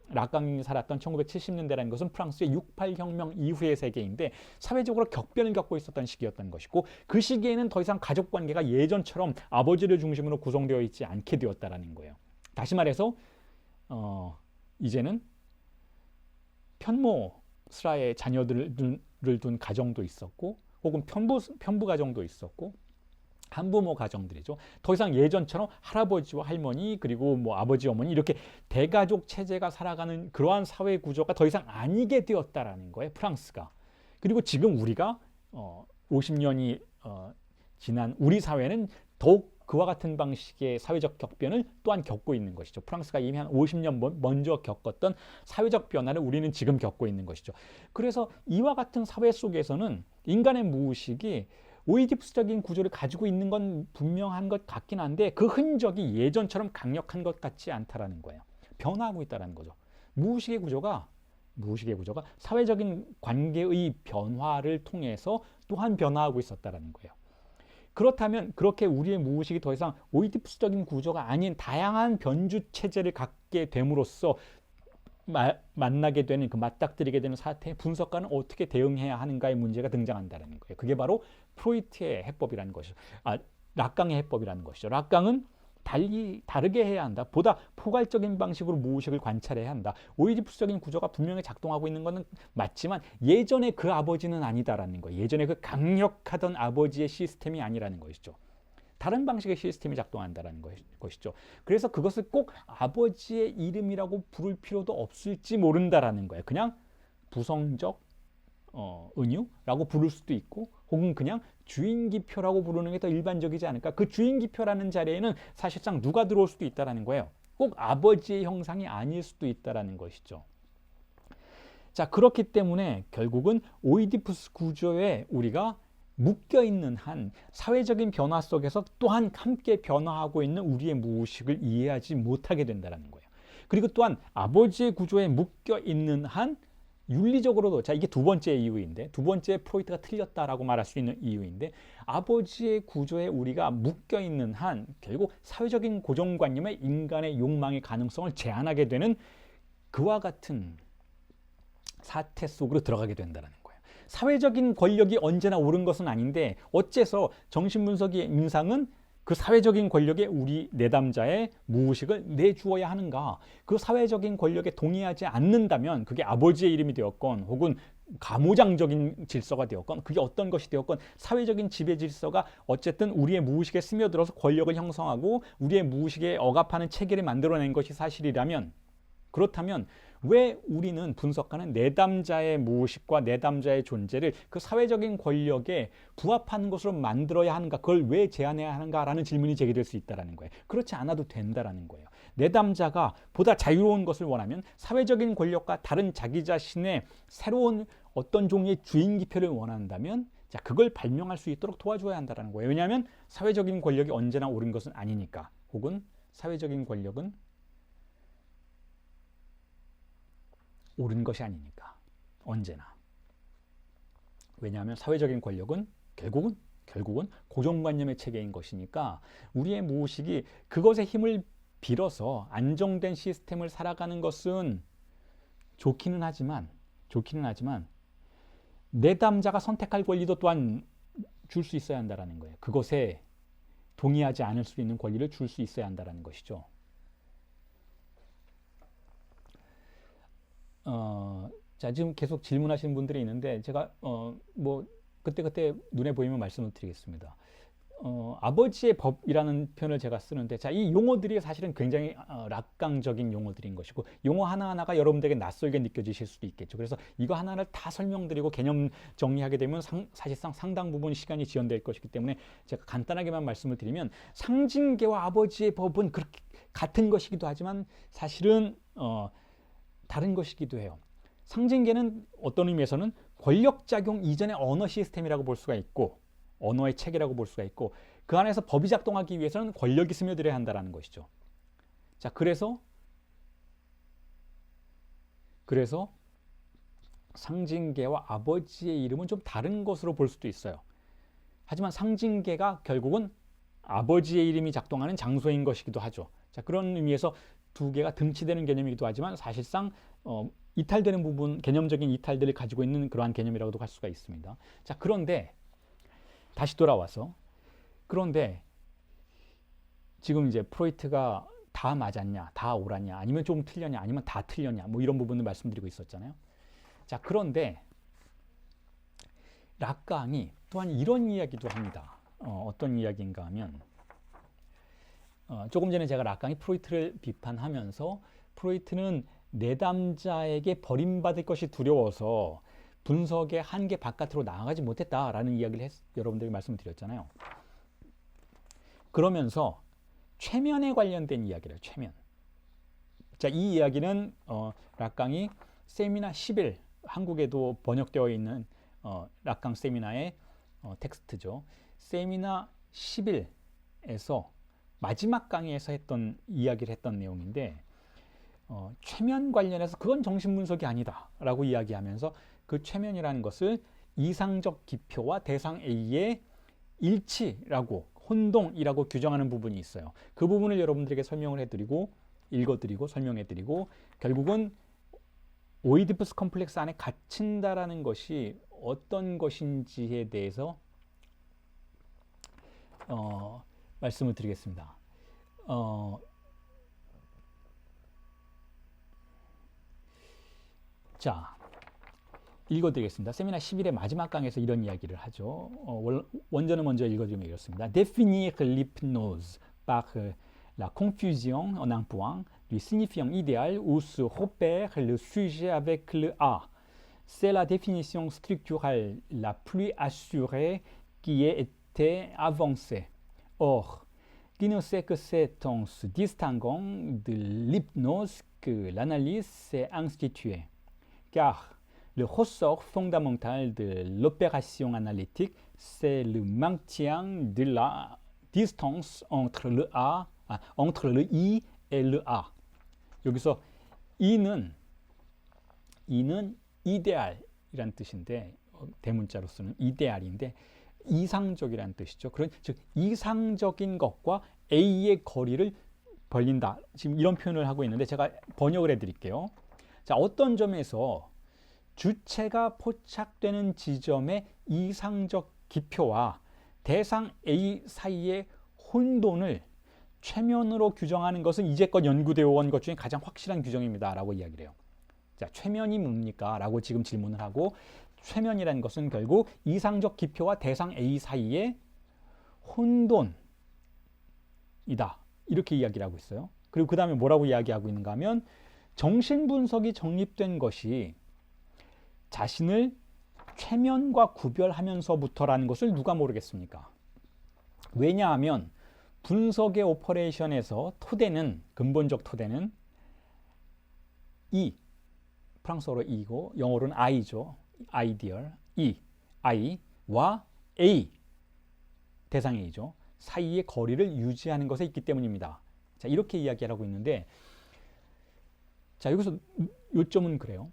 락강이 살았던 1970년대라는 것은 프랑스의 68혁명 이후의 세계인데 사회적으로 격변을 겪고 있었던 시기였던 것이고 그 시기에는 더 이상 가족관계가 예전처럼 아버지를 중심으로 구성되어 있지 않게 되었다는 거예요. 다시 말해서 이제는 편모스라의 자녀들을 둔 가정도 있었고 혹은 편부 가정도 있었고 한부모 가정들이죠. 더 이상 예전처럼 할아버지와 할머니 그리고 뭐 아버지 어머니 이렇게 대가족 체제가 살아가는 그러한 사회 구조가 더 이상 아니게 되었다라는 거예요. 프랑스가. 그리고 지금 우리가 50년이 지난 우리 사회는 더욱 그와 같은 방식의 사회적 격변을 또한 겪고 있는 것이죠. 프랑스가 이미 한 50년 먼저 겪었던 사회적 변화를 우리는 지금 겪고 있는 것이죠. 그래서 이와 같은 사회 속에서는 인간의 무의식이 오이디푸스적인 구조를 가지고 있는 건 분명한 것 같긴 한데 그 흔적이 예전처럼 강력한 것 같지 않다라는 거예요. 변화하고 있다는 거죠. 무의식의 구조가 사회적인 관계의 변화를 통해서 또한 변화하고 있었다는 거예요. 그렇다면 그렇게 우리의 무의식이 더 이상 오이디푸스적인 구조가 아닌 다양한 변주 체제를 갖게 됨으로써 만나게 되는 그 맞닥뜨리게 되는 사태에 분석가는 어떻게 대응해야 하는가의 문제가 등장한다는 거예요. 그게 바로 프로이트의 해법이라는 것이죠. 락강의 해법이라는 것이죠. 락강은 다르게 해야 한다. 보다 포괄적인 방식으로 무의식을 관찰해야 한다. 오이디푸스적인 구조가 분명히 작동하고 있는 것은 맞지만 예전에 그 아버지는 아니다라는 거예요. 예전에 그 강력하던 아버지의 시스템이 아니라는 것이죠. 다른 방식의 시스템이 작동한다는 것이죠. 그래서 그것을 꼭 아버지의 이름이라고 부를 필요도 없을지 모른다라는 거예요. 그냥 부성적 은유라고 부를 수도 있고 혹은 그냥 주인기표라고 부르는 게 더 일반적이지 않을까. 그 주인기표라는 자리에는 사실상 누가 들어올 수도 있다는 거예요. 꼭 아버지의 형상이 아닐 수도 있다는 것이죠. 자, 그렇기 때문에 결국은 오이디푸스 구조에 우리가 묶여있는 한 사회적인 변화 속에서 또한 함께 변화하고 있는 우리의 무의식을 이해하지 못하게 된다는 거예요. 그리고 또한 아버지의 구조에 묶여있는 한 윤리적으로도, 자, 이게 두 번째 이유인데, 두 번째 프로이트가 틀렸다라고 말할 수 있는 이유인데, 아버지의 구조에 우리가 묶여있는 한 결국 사회적인 고정관념의 인간의 욕망의 가능성을 제한하게 되는 그와 같은 사태 속으로 들어가게 된다는 거예요. 사회적인 권력이 언제나 옳은 것은 아닌데 어째서 정신분석의 임상은 그 사회적인 권력에 우리 내담자의 무의식을 내주어야 하는가? 그 사회적인 권력에 동의하지 않는다면 그게 아버지의 이름이 되었건 혹은 가모장적인 질서가 되었건 그게 어떤 것이 되었건 사회적인 지배 질서가 어쨌든 우리의 무의식에 스며들어서 권력을 형성하고 우리의 무의식에 억압하는 체계를 만들어낸 것이 사실이라면 그렇다면 왜 우리는 분석가는 내담자의 무의식과 내담자의 존재를 그 사회적인 권력에 부합하는 것으로 만들어야 하는가, 그걸 왜 제한해야 하는가라는 질문이 제기될 수 있다는 거예요. 그렇지 않아도 된다는 거예요. 내담자가 보다 자유로운 것을 원하면 사회적인 권력과 다른 자기 자신의 새로운 어떤 종류의 주인기표를 원한다면 자, 그걸 발명할 수 있도록 도와줘야 한다는 거예요. 왜냐하면 사회적인 권력이 언제나 옳은 것은 아니니까, 혹은 사회적인 권력은 옳은 것이 아니니까 언제나. 왜냐하면 사회적인 권력은 결국은 고정관념의 체계인 것이니까 우리의 무의식이 그것의 힘을 빌어서 안정된 시스템을 살아가는 것은 좋기는 하지만 내담자가 선택할 권리도 또한 줄 수 있어야 한다는 거예요. 그것에 동의하지 않을 수 있는 권리를 줄 수 있어야 한다는 것이죠. 자, 지금 계속 질문하시는 분들이 있는데 제가 뭐 그때 눈에 보이면 말씀을 드리겠습니다. 아버지의 법이라는 표현을 제가 쓰는데 자, 이 용어들이 사실은 굉장히 락강적인 용어들인 것이고 용어 하나하나가 여러분들에게 낯설게 느껴지실 수도 있겠죠. 그래서 이거 하나를 다 설명드리고 개념 정리하게 되면 사실상 상당 부분 시간이 지연될 것이기 때문에 제가 간단하게만 말씀을 드리면 상징계와 아버지의 법은 그렇게 같은 것이기도 하지만 사실은 다른 것이기도 해요. 상징계는 어떤 의미에서는 권력작용 이전의 언어 시스템이라고 볼 수가 있고 언어의 체계라고 볼 수가 있고 그 안에서 법이 작동하기 위해서는 권력이 스며들어야 한다는 것이죠. 자, 그래서 상징계와 아버지의 이름은 좀 다른 것으로 볼 수도 있어요. 하지만 상징계가 결국은 아버지의 이름이 작동하는 장소인 것이기도 하죠. 자, 그런 의미에서 두 개가 등치되는 개념이기도 하지만 사실상 이탈되는 부분, 개념적인 이탈들을 가지고 있는 그러한 개념이라고도 할 수가 있습니다. 자, 그런데 다시 돌아와서 그런데 지금 이제 프로이트가 다 맞았냐, 다 옳았냐, 아니면 좀 틀렸냐, 아니면 다 틀렸냐, 뭐 이런 부분을 말씀드리고 있었잖아요. 자, 그런데 락강이 또한 이런 이야기도 합니다. 어떤 이야기인가 하면 조금 전에 제가 락강이 프로이트를 비판하면서 프로이트는 내담자에게 버림받을 것이 두려워서 분석의 한계 바깥으로 나아가지 못했다라는 이야기를 여러분들에게 말씀드렸잖아요. 그러면서 최면에 관련된 이야기를 최면. 자, 이 이야기는 락강이 세미나 11 한국에도 번역되어 있는 락강 세미나의 텍스트죠. 세미나 11에서 마지막 강의에서 했던 이야기를 했던 내용인데 최면 관련해서 그건 정신분석이 아니다 라고 이야기하면서 그 최면이라는 것을 이상적 기표와 대상 A의 일치라고 혼동이라고 규정하는 부분이 있어요. 그 부분을 여러분들에게 설명을 해드리고 읽어드리고 설명해드리고 결국은 오이디푸스 컴플렉스 안에 갇힌다라는 것이 어떤 것인지에 대해서 말씀을 드리겠습니다. 자, 읽어드리겠습니다. 세미나 11의 마지막 강에서 이런 이야기를 하죠. 원전을 먼저 읽어드리면 이렇습니다. Définir l'hypnose par la confusion en un point du signifiant idéal où se repère le sujet avec le A. C'est la définition structurelle la plus assurée qui ait été avancée. Or, qui ne sait que c'est en se distinguant de l'hypnose que l'analyse s'est instituée. Car le ressort fondamental de l'opération analytique, c'est le maintien de la distance entre entre le I et le A. 여기서 E는 이데알이란 뜻인데 대문자로 쓰는 이데알인데 이상적이라는 뜻이죠. 즉 이상적인 것과 A의 거리를 벌린다. 지금 이런 표현을 하고 있는데 제가 번역을 해드릴게요. 자, 어떤 점에서 주체가 포착되는 지점의 이상적 기표와 대상 A 사이의 혼돈을 최면으로 규정하는 것은 이제껏 연구되어 온 것 중에 가장 확실한 규정입니다. 라고 이야기를 해요. 자, 최면이 뭡니까? 라고 지금 질문을 하고 최면이라는 것은 결국 이상적 기표와 대상 A 사이의 혼돈이다. 이렇게 이야기를 하고 있어요. 그리고 그 다음에 뭐라고 이야기하고 있는가 하면 정신분석이 정립된 것이 자신을 최면과 구별하면서부터라는 것을 누가 모르겠습니까? 왜냐하면 분석의 오퍼레이션에서 토대는 근본적 토대는 프랑스어로 E고 영어로는 I죠. 아이디얼 I와 A 대상 A죠. 사이의 거리를 유지하는 것에 있기 때문입니다. 자, 이렇게 이야기하고 있는데 자, 여기서 요점은 그래요.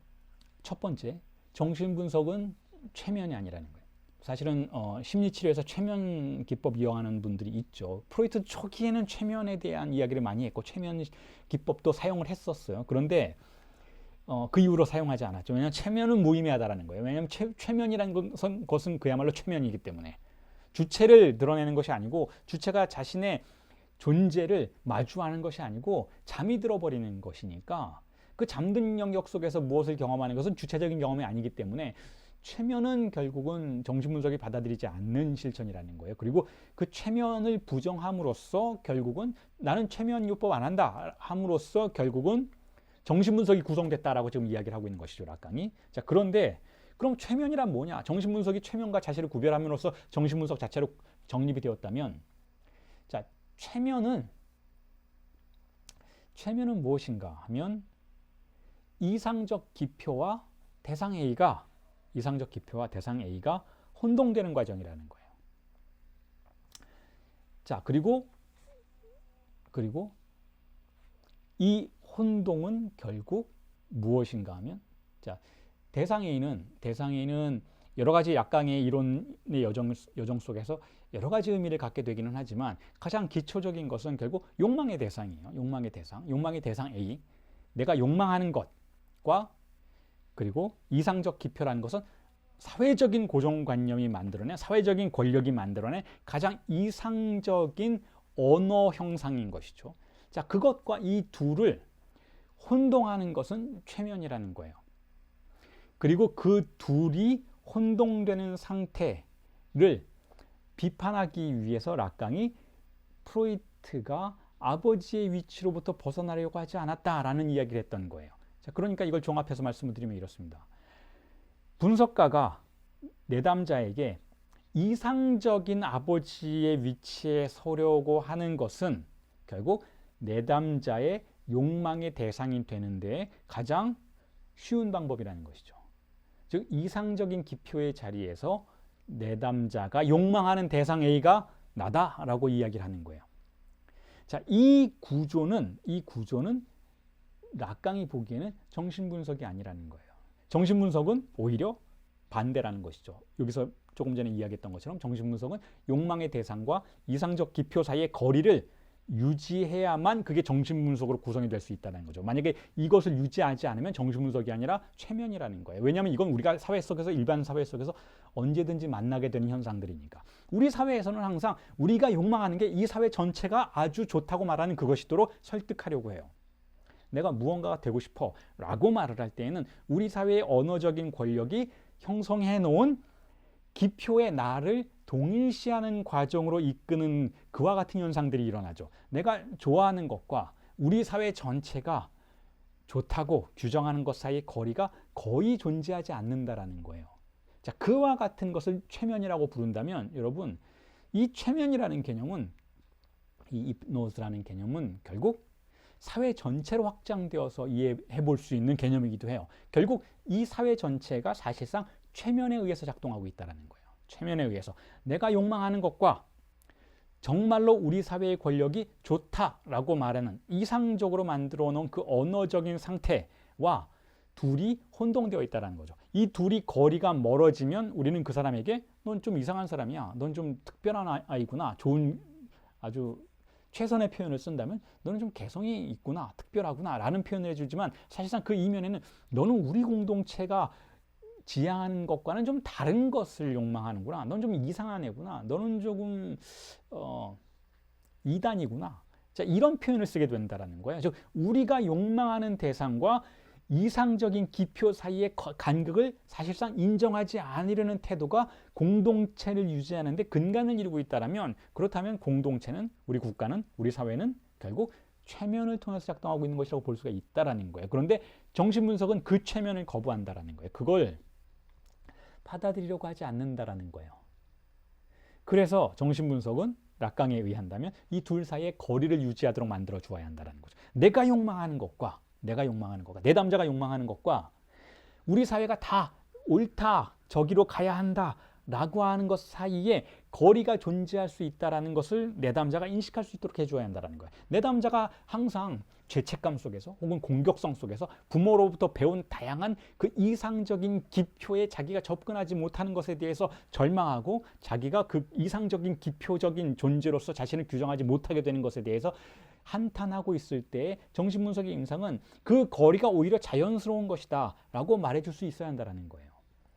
첫 번째, 정신분석은 최면이 아니라는 거예요. 사실은 심리치료에서 최면 기법 이용하는 분들이 있죠. 프로이트 초기에는 최면에 대한 이야기를 많이 했고 최면 기법도 사용을 했었어요. 그런데 그 이후로 사용하지 않았죠. 왜냐하면 최면은 무의미하다라는 거예요. 왜냐하면 최면이라는 것은 그야말로 최면이기 때문에 주체를 드러내는 것이 아니고 주체가 자신의 존재를 마주하는 것이 아니고 잠이 들어버리는 것이니까 그 잠든 영역 속에서 무엇을 경험하는 것은 주체적인 경험이 아니기 때문에 최면은 결국은 정신분석이 받아들이지 않는 실천이라는 거예요. 그리고 그 최면을 부정함으로써 결국은 나는 최면요법 안 한다 함으로써 결국은 정신분석이 구성됐다라고 지금 이야기를 하고 있는 것이죠, 락강이. 자, 그런데 그럼 최면이란 뭐냐? 정신분석이 최면과 자체를 구별함으로써 정신분석 자체로 정립이 되었다면 자, 최면은 무엇인가 하면 이상적 기표와 대상 A가 혼동되는 과정이라는 거예요. 자, 그리고 이 혼동은 결국 무엇인가 하면 자, 대상 A는 여러 가지 약강의 이론의 여정 속에서 여러 가지 의미를 갖게 되기는 하지만 가장 기초적인 것은 결국 욕망의 대상이에요. 욕망의 대상 A. 내가 욕망하는 것과 그리고 이상적 기표라는 것은 사회적인 고정관념이 만들어낸, 사회적인 권력이 만들어낸 가장 이상적인 언어 형상인 것이죠. 자, 그것과 이 둘을 혼동하는 것은 최면이라는 거예요. 그리고 그 둘이 혼동되는 상태를 비판하기 위해서 락강이 프로이트가 아버지의 위치로부터 벗어나려고 하지 않았다라는 이야기를 했던 거예요. 자, 그러니까 이걸 종합해서 말씀을 드리면 이렇습니다. 분석가가 내담자에게 이상적인 아버지의 위치에 서려고 하는 것은 결국 내담자의 욕망의 대상이 되는데 가장 쉬운 방법이라는 것이죠. 즉 이상적인 기표의 자리에서 내담자가 욕망하는 대상 A가 나다라고 이야기를 하는 거예요. 자, 이 구조는 락강이 보기에는 정신분석이 아니라는 거예요. 정신분석은 오히려 반대라는 것이죠. 여기서 조금 전에 이야기했던 것처럼 정신분석은 욕망의 대상과 이상적 기표 사이의 거리를 유지해야만 그게 정신분석으로 구성이 될 수 있다는 거죠. 만약에 이것을 유지하지 않으면 정신분석이 아니라 최면이라는 거예요. 왜냐하면 이건 우리가 사회 속에서, 일반 사회 속에서 언제든지 만나게 되는 현상들이니까. 우리 사회에서는 항상 우리가 욕망하는 게 이 사회 전체가 아주 좋다고 말하는 그것이도록 설득하려고 해요. 내가 무언가가 되고 싶어 라고 말을 할 때에는 우리 사회의 언어적인 권력이 형성해 놓은 기표의 나를 동일시하는 과정으로 이끄는 그와 같은 현상들이 일어나죠. 내가 좋아하는 것과 우리 사회 전체가 좋다고 규정하는 것 사이의 거리가 거의 존재하지 않는다라는 거예요. 자, 그와 같은 것을 최면이라고 부른다면 여러분, 이 최면이라는 개념은, 이 입노즈라는 개념은 결국 사회 전체로 확장되어서 이해해 볼 수 있는 개념이기도 해요. 결국 이 사회 전체가 사실상 최면에 의해서 작동하고 있다는 거예요. 최면에 의해서 내가 욕망하는 것과 정말로 우리 사회의 권력이 좋다라고 말하는 이상적으로 만들어 놓은 그 언어적인 상태와 둘이 혼동되어 있다는 거죠. 이 둘이 거리가 멀어지면 우리는 그 사람에게 넌 좀 이상한 사람이야, 넌 좀 특별한 아이구나, 좋은 아주 최선의 표현을 쓴다면 너는 좀 개성이 있구나, 특별하구나 라는 표현을 해주지만 사실상 그 이면에는 너는 우리 공동체가 지향하는 것과는 좀 다른 것을 욕망하는구나, 넌 좀 이상한 애구나, 너는 조금 이단이구나. 자, 이런 표현을 쓰게 된다는 거예요. 즉 우리가 욕망하는 대상과 이상적인 기표 사이의 간극을 사실상 인정하지 않으려는 태도가 공동체를 유지하는 데 근간을 이루고 있다면, 그렇다면 공동체는, 우리 국가는, 우리 사회는 결국 최면을 통해서 작동하고 있는 것이라고 볼 수가 있다는 거예요. 그런데 정신분석은 그 최면을 거부한다는 거예요. 그걸 받아들이려고 하지 않는다는 거예요. 그래서 정신분석은 락강에 의한다면 이 둘 사이의 거리를 유지하도록 만들어 주어야 한다는 거죠. 내가 욕망하는 것과 내담자가 욕망하는 것과 우리 사회가 다 옳다, 저기로 가야 한다 라고 하는 것 사이에 거리가 존재할 수 있다는 것을 내담자가 인식할 수 있도록 해줘야 한다는 거예요. 내담자가 항상 죄책감 속에서 혹은 공격성 속에서 부모로부터 배운 다양한 그 이상적인 기표에 자기가 접근하지 못하는 것에 대해서 절망하고 자기가 그 이상적인 기표적인 존재로서 자신을 규정하지 못하게 되는 것에 대해서 한탄하고 있을 때 정신분석의 임상은 그 거리가 오히려 자연스러운 것이다 라고 말해줄 수 있어야 한다는 거예요.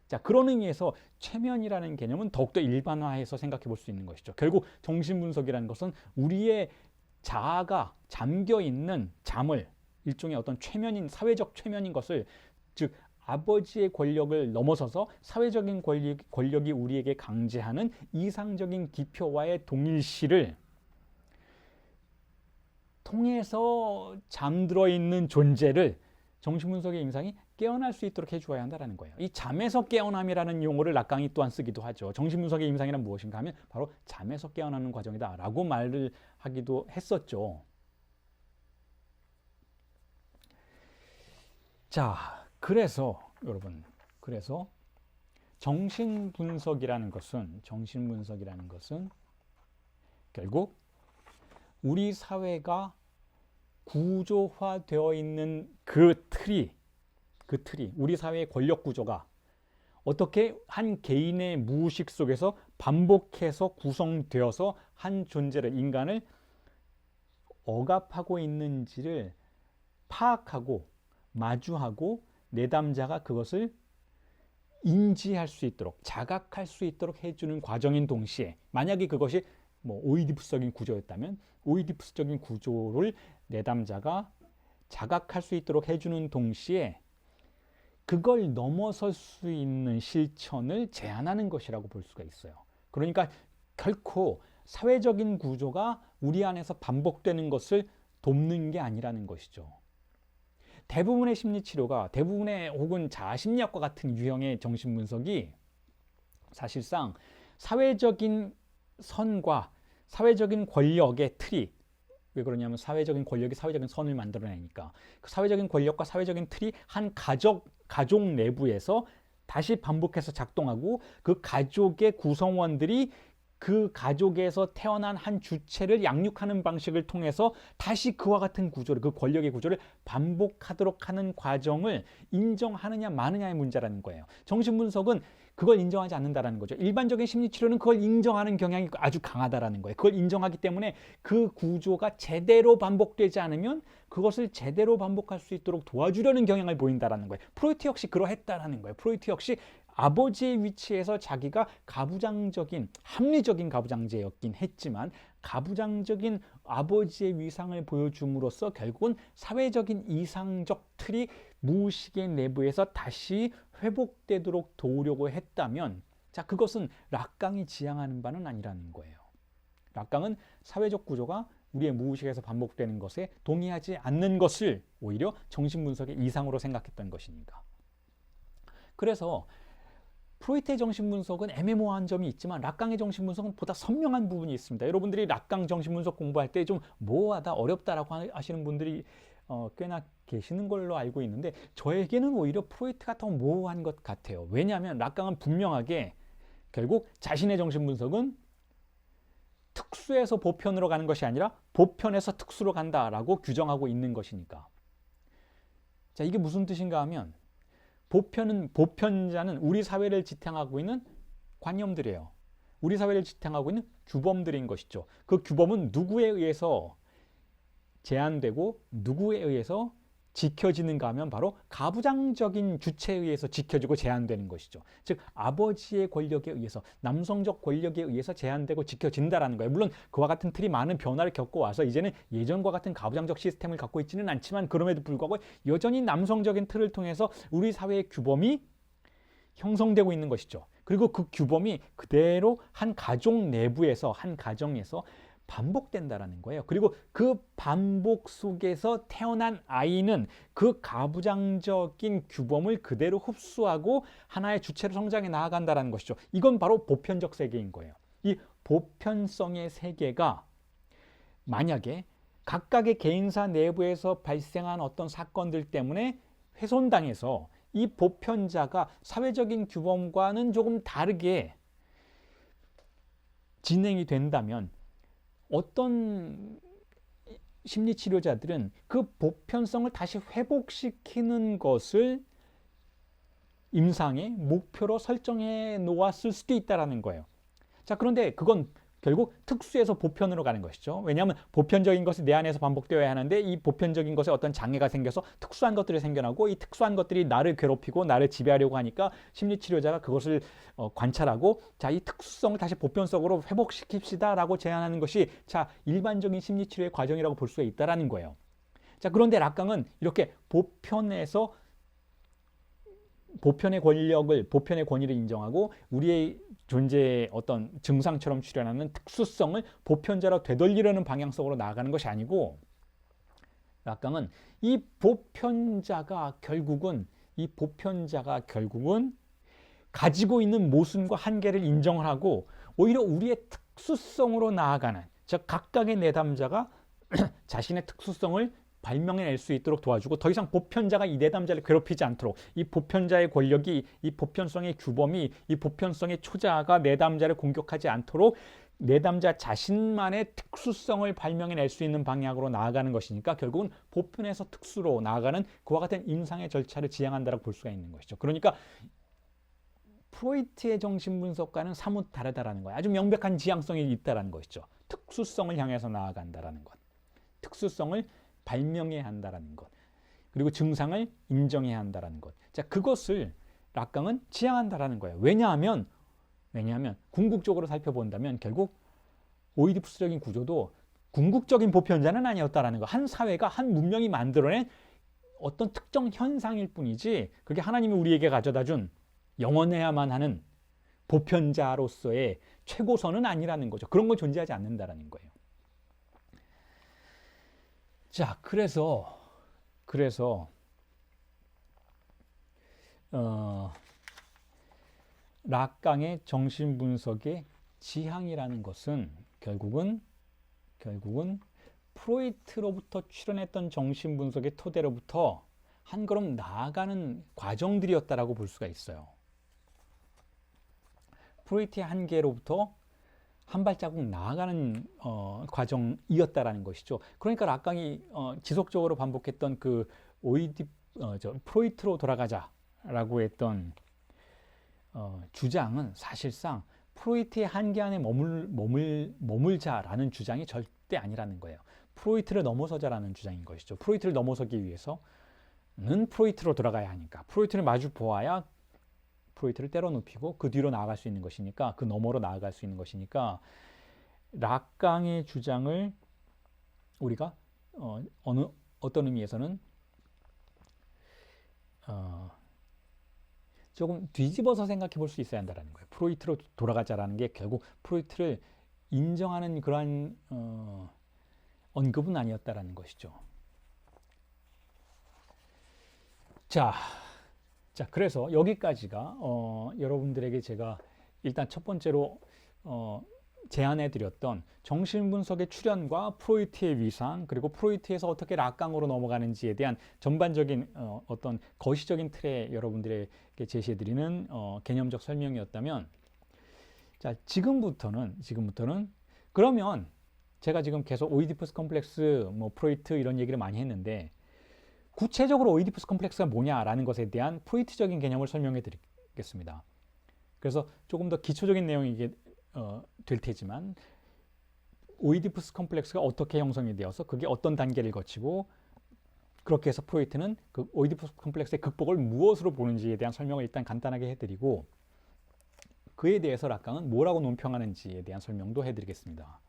자, 그런 의미에서 최면이라는 개념은 더욱더 일반화해서 생각해 볼 수 있는 것이죠. 결국 정신분석이라는 것은 우리의 자아가 잠겨있는 잠을, 일종의 어떤 최면인, 사회적 최면인 것을, 즉 아버지의 권력을 넘어서서 사회적인 권력이 우리에게 강제하는 이상적인 기표와의 동일시를 통해서 잠들어 있는 존재를 정신분석의 임상이 깨어날 수 있도록 해주어야 한다는 거예요. 이 잠에서 깨어남이라는 용어를 락강이 또한 쓰기도 하죠. 정신분석의 임상이란 무엇인가 하면 바로 잠에서 깨어나는 과정이다 라고 말을 하기도 했었죠. 자, 그래서 여러분, 정신분석이라는 것은 결국 우리 사회가 구조화되어 있는 그 틀이, 우리 사회의 권력 구조가 어떻게 한 개인의 무의식 속에서 반복해서 구성되어서 한 존재를, 인간을 억압하고 있는지를 파악하고 마주하고 내담자가 그것을 인지할 수 있도록, 자각할 수 있도록 해주는 과정인 동시에, 만약에 그것이 오이디푸스적인 구조였다면 오이디푸스적인 구조를 내담자가 자각할 수 있도록 해주는 동시에 그걸 넘어설 수 있는 실천을 제한하는 것이라고 볼 수가 있어요. 그러니까 결코 사회적인 구조가 우리 안에서 반복되는 것을 돕는 게 아니라는 것이죠. 대부분의 심리치료가, 대부분의 혹은 자아심리학과 같은 유형의 정신분석이 사실상 사회적인 선과 사회적인 권력의 틀이, 왜 그러냐면 사회적인 권력이 사회적인 선을 만들어내니까, 그 사회적인 권력과 사회적인 틀이 한 가족 내부에서 다시 반복해서 작동하고, 그 가족의 구성원들이 그 가족에서 태어난 한 주체를 양육하는 방식을 통해서 다시 그와 같은 구조를, 그 권력의 구조를 반복하도록 하는 과정을 인정하느냐 마느냐의 문제라는 거예요. 정신분석은 그걸 인정하지 않는다라는 거죠. 일반적인 심리치료는 그걸 인정하는 경향이 아주 강하다라는 거예요. 그걸 인정하기 때문에 그 구조가 제대로 반복되지 않으면 그것을 제대로 반복할 수 있도록 도와주려는 경향을 보인다라는 거예요. 프로이트 역시 그러했다라는 거예요. 프로이트 역시 아버지의 위치에서 자기가 가부장적인, 합리적인 가부장제였긴 했지만 가부장적인 아버지의 위상을 보여줌으로써 결국은 사회적인 이상적 틀이 무의식의 내부에서 다시 회복되도록 도우려고 했다면, 자, 그것은 락강이 지향하는 바는 아니라는 거예요. 락강은 사회적 구조가 우리의 무의식에서 반복되는 것에 동의하지 않는 것을 오히려 정신분석의 이상으로 생각했던 것이니까. 그래서 프로이트의 정신분석은 애매모호한 점이 있지만 락강의 정신분석은 보다 선명한 부분이 있습니다. 여러분들이 락강 정신분석 공부할 때 좀 모호하다, 어렵다라고 하시는 분들이 꽤나 계시는 걸로 알고 있는데, 저에게는 오히려 프로이트가 더 모호한 것 같아요. 왜냐하면 락강은 분명하게 결국 자신의 정신분석은 특수에서 보편으로 가는 것이 아니라 보편에서 특수로 간다라고 규정하고 있는 것이니까. 자, 이게 무슨 뜻인가 하면, 보편자는 우리 사회를 지탱하고 있는 관념들이에요. 우리 사회를 지탱하고 있는 규범들인 것이죠. 그 규범은 누구에 의해서 제한되고 누구에 의해서 지켜지는가 하면 바로 가부장적인 주체에 의해서 지켜지고 제한되는 것이죠. 즉 아버지의 권력에 의해서, 남성적 권력에 의해서 제한되고 지켜진다라는 거예요. 물론 그와 같은 틀이 많은 변화를 겪고 와서 이제는 예전과 같은 가부장적 시스템을 갖고 있지는 않지만, 그럼에도 불구하고 여전히 남성적인 틀을 통해서 우리 사회의 규범이 형성되고 있는 것이죠. 그리고 그 규범이 그대로 한 가족 내부에서, 한 가정에서 반복된다라는 거예요. 그리고 그 반복 속에서 태어난 아이는 그 가부장적인 규범을 그대로 흡수하고 하나의 주체로 성장해 나아간다는 것이죠. 이건 바로 보편적 세계인 거예요. 이 보편성의 세계가 만약에 각각의 개인사 내부에서 발생한 어떤 사건들 때문에 훼손당해서 이 보편자가 사회적인 규범과는 조금 다르게 진행이 된다면, 어떤 심리치료자들은 그 보편성을 다시 회복시키는 것을 임상의 목표로 설정해 놓았을 수도 있다는 거예요. 자, 그런데 그건 결국 특수에서 보편으로 가는 것이죠. 왜냐하면 보편적인 것이 내 안에서 반복되어야 하는데 이 보편적인 것에 어떤 장애가 생겨서 특수한 것들이 생겨나고, 이 특수한 것들이 나를 괴롭히고 나를 지배하려고 하니까 심리치료자가 그것을 관찰하고, 자, 이 특수성을 다시 보편성으로 회복시킵시다 라고 제안하는 것이, 자, 일반적인 심리치료의 과정이라고 볼 수가 있다는 거예요. 자, 그런데 락강은 이렇게 보편의 권력을, 보편의 권위를 인정하고 우리의 존재의 어떤 증상처럼 출현하는 특수성을 보편자로 되돌리려는 방향성으로 나아가는 것이 아니고, 락강은 이 보편자가 결국은 가지고 있는 모순과 한계를 인정을 하고 오히려 우리의 특수성으로 나아가는, 즉 각각의 내담자가 자신의 특수성을 발명해낼 수 있도록 도와주고, 더 이상 보편자가 이 내담자를 괴롭히지 않도록, 이 보편자의 권력이, 이 보편성의 규범이, 이 보편성의 초자가 내담자를 공격하지 않도록 내담자 자신만의 특수성을 발명해낼 수 있는 방향으로 나아가는 것이니까 결국은 보편에서 특수로 나아가는 그와 같은 임상의 절차를 지향한다고 볼 수가 있는 것이죠. 그러니까 프로이트의 정신분석과는 사뭇 다르다라는 거예요. 아주 명백한 지향성이 있다라는 것이죠. 특수성을 향해서 나아간다라는 것. 특수성을 발명해야 한다라는 것. 그리고 증상을 인정해야 한다라는 것. 자, 그것을 락강은 지향한다라는 거예요. 왜냐하면 궁극적으로 살펴본다면 결국 오이디푸스적인 구조도 궁극적인 보편자는 아니었다라는 거. 한 사회가 한 문명이 만들어낸 어떤 특정 현상일 뿐이지 그게 하나님이 우리에게 가져다 준 영원해야만 하는 보편자로서의 최고선은 아니라는 거죠. 그런 건 존재하지 않는다라는 거예요. 자, 그래서 락강의 정신분석의 지향이라는 것은 결국은 프로이트로부터 출현했던 정신분석의 토대로부터 한 걸음 나아가는 과정들이었다라고 볼 수가 있어요. 프로이트의 한계로부터 한 발자국 나아가는 과정이었다라는 것이죠. 그러니까 락강이 지속적으로 반복했던 그 프로이트로 돌아가자라고 했던 주장은 사실상 프로이트의 한계 안에 머물자라는 주장이 절대 아니라는 거예요. 프로이트를 넘어서자라는 주장인 것이죠. 프로이트를 넘어서기 위해서는 프로이트로 돌아가야 하니까 프로이트를 마주 보아야 프로이트를 때려 눕히고 그 뒤로 나아갈 수 있는 것이니까 그 너머로 나아갈 수 있는 것이니까 락강의 주장을 우리가 어떤 의미에서는 조금 뒤집어서 생각해 볼 수 있어야 한다는 거예요. 프로이트로 돌아가자라는 게 결국 프로이트를 인정하는 그러한 언급은 아니었다라는 것이죠. 자, 그래서 여기까지가 여러분들에게 제가 일단 첫 번째로 제안해 드렸던 정신분석의 출현과 프로이트의 위상 그리고 프로이트에서 어떻게 락강으로 넘어가는지에 대한 전반적인 어떤 거시적인 틀에 여러분들에게 제시해 드리는 개념적 설명이었다면, 자, 지금부터는 그러면 제가 지금 계속 오이디푸스 컴플렉스 프로이트 이런 얘기를 많이 했는데 구체적으로 오이디푸스 컴플렉스가 뭐냐라는 것에 대한 프로이트적인 개념을 설명해 드리겠습니다. 그래서 조금 더 기초적인 내용이 이게 될 테지만 오이디푸스 컴플렉스가 어떻게 형성이 되어서 그게 어떤 단계를 거치고 그렇게 해서 프로이트는 그 오이디푸스 컴플렉스의 극복을 무엇으로 보는지에 대한 설명을 일단 간단하게 해드리고 그에 대해서 락강은 뭐라고 논평하는지에 대한 설명도 해드리겠습니다.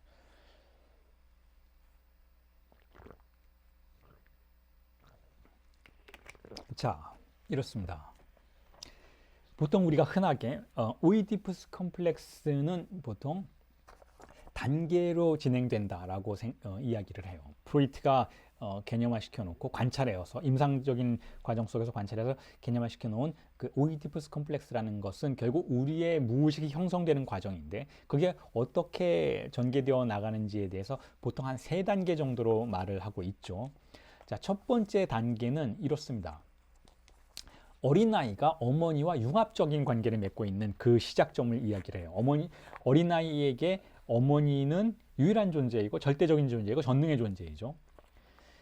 자, 이렇습니다. 보통 우리가 흔하게 오이디푸스 컴플렉스는 보통 단계로 진행된다라고 이야기를 해요. 프로이트가 개념화 시켜놓고 관찰해서 임상적인 과정 속에서 관찰해서 개념화 시켜놓은 그 오이디푸스 컴플렉스라는 것은 결국 우리의 무의식이 형성되는 과정인데 그게 어떻게 전개되어 나가는지에 대해서 보통 한 3단계 정도로 말을 하고 있죠. 자, 첫 번째 단계는 이렇습니다. 어린아이가 어머니와 융합적인 관계를 맺고 있는 그 시작점을 이야기를 해요. 어린아이에게 어머니는 유일한 존재이고 절대적인 존재이고 전능의 존재이죠.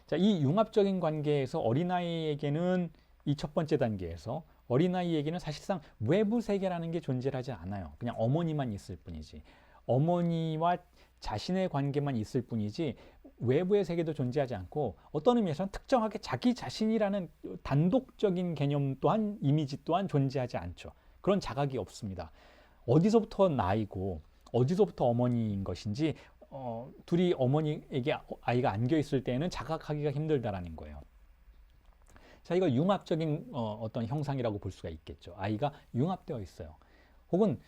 자, 이 융합적인 관계에서 어린아이에게는 이 첫 번째 단계에서 어린아이에게는 사실상 외부 세계라는 게 존재하지 않아요. 그냥 어머니만 있을 뿐이지. 어머니와 자신의 관계만 있을 뿐이지 외부의 세계도 존재하지 않고 어떤 의미에서는 특정하게 자기 자신이라는 단독적인 개념 또한 이미지 또한 존재하지 않죠. 그런 자각이 없습니다. 어디서부터 나이고 어디서부터 어머니인 것인지 둘이 어머니에게 아이가 안겨 있을 때에는 자각하기가 힘들다라는 거예요. 자, 이거 융합적인 어떤 형상이라고 볼 수가 있겠죠. 아이가 융합되어 있어요. 혹은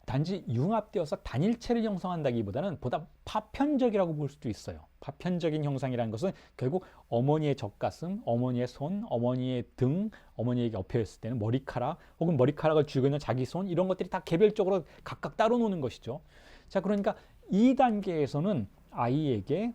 단지 융합되어서 단일체를 형성한다기보다는 보다 파편적이라고 볼 수도 있어요. 파편적인 형상이라는 것은 결국 어머니의 젖가슴, 어머니의 손, 어머니의 등, 어머니에게 엎여 있을 때는 머리카락 혹은 머리카락을 쥐고 있는 자기 손 이런 것들이 다 개별적으로 각각 따로 노는 것이죠. 자, 그러니까 이 단계에서는 아이에게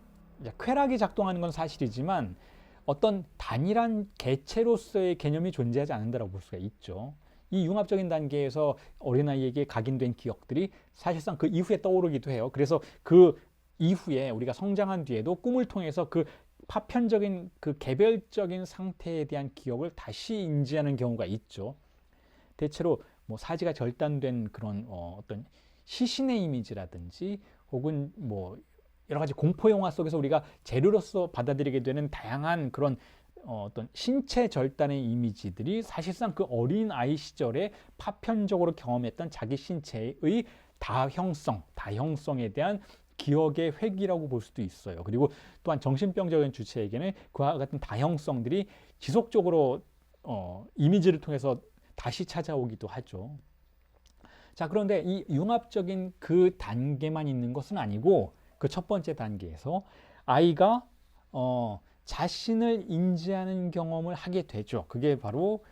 쾌락이 작동하는 건 사실이지만 어떤 단일한 개체로서의 개념이 존재하지 않는다고 볼 수가 있죠. 이 융합적인 단계에서 어린아이에게 각인된 기억들이 사실상 그 이후에 떠오르기도 해요. 그래서 그 이후에 우리가 성장한 뒤에도 꿈을 통해서 그 파편적인 그 개별적인 상태에 대한 기억을 다시 인지하는 경우가 있죠. 대체로 뭐 사지가 절단된 그런 어떤 시신의 이미지라든지 혹은 뭐 여러 가지 공포 영화 속에서 우리가 재료로서 받아들이게 되는 다양한 그런 어떤 신체 절단의 이미지들이 사실상 그 어린 아이 시절에 파편적으로 경험했던 자기 신체의 다형성에 대한 기억의 회귀라고 볼 수도 있어요. 그리고 또한 정신병적인 주체에게는 그와 같은 다형성들이 지속적으로 이미지를 통해서 다시 찾아오기도 하죠. 자, 그런데 이 융합적인 그 단계만 있는 것은 아니고 그 첫 번째 단계에서 아이가 자신을 인지하는 경험을 하게 되죠. 그게 바로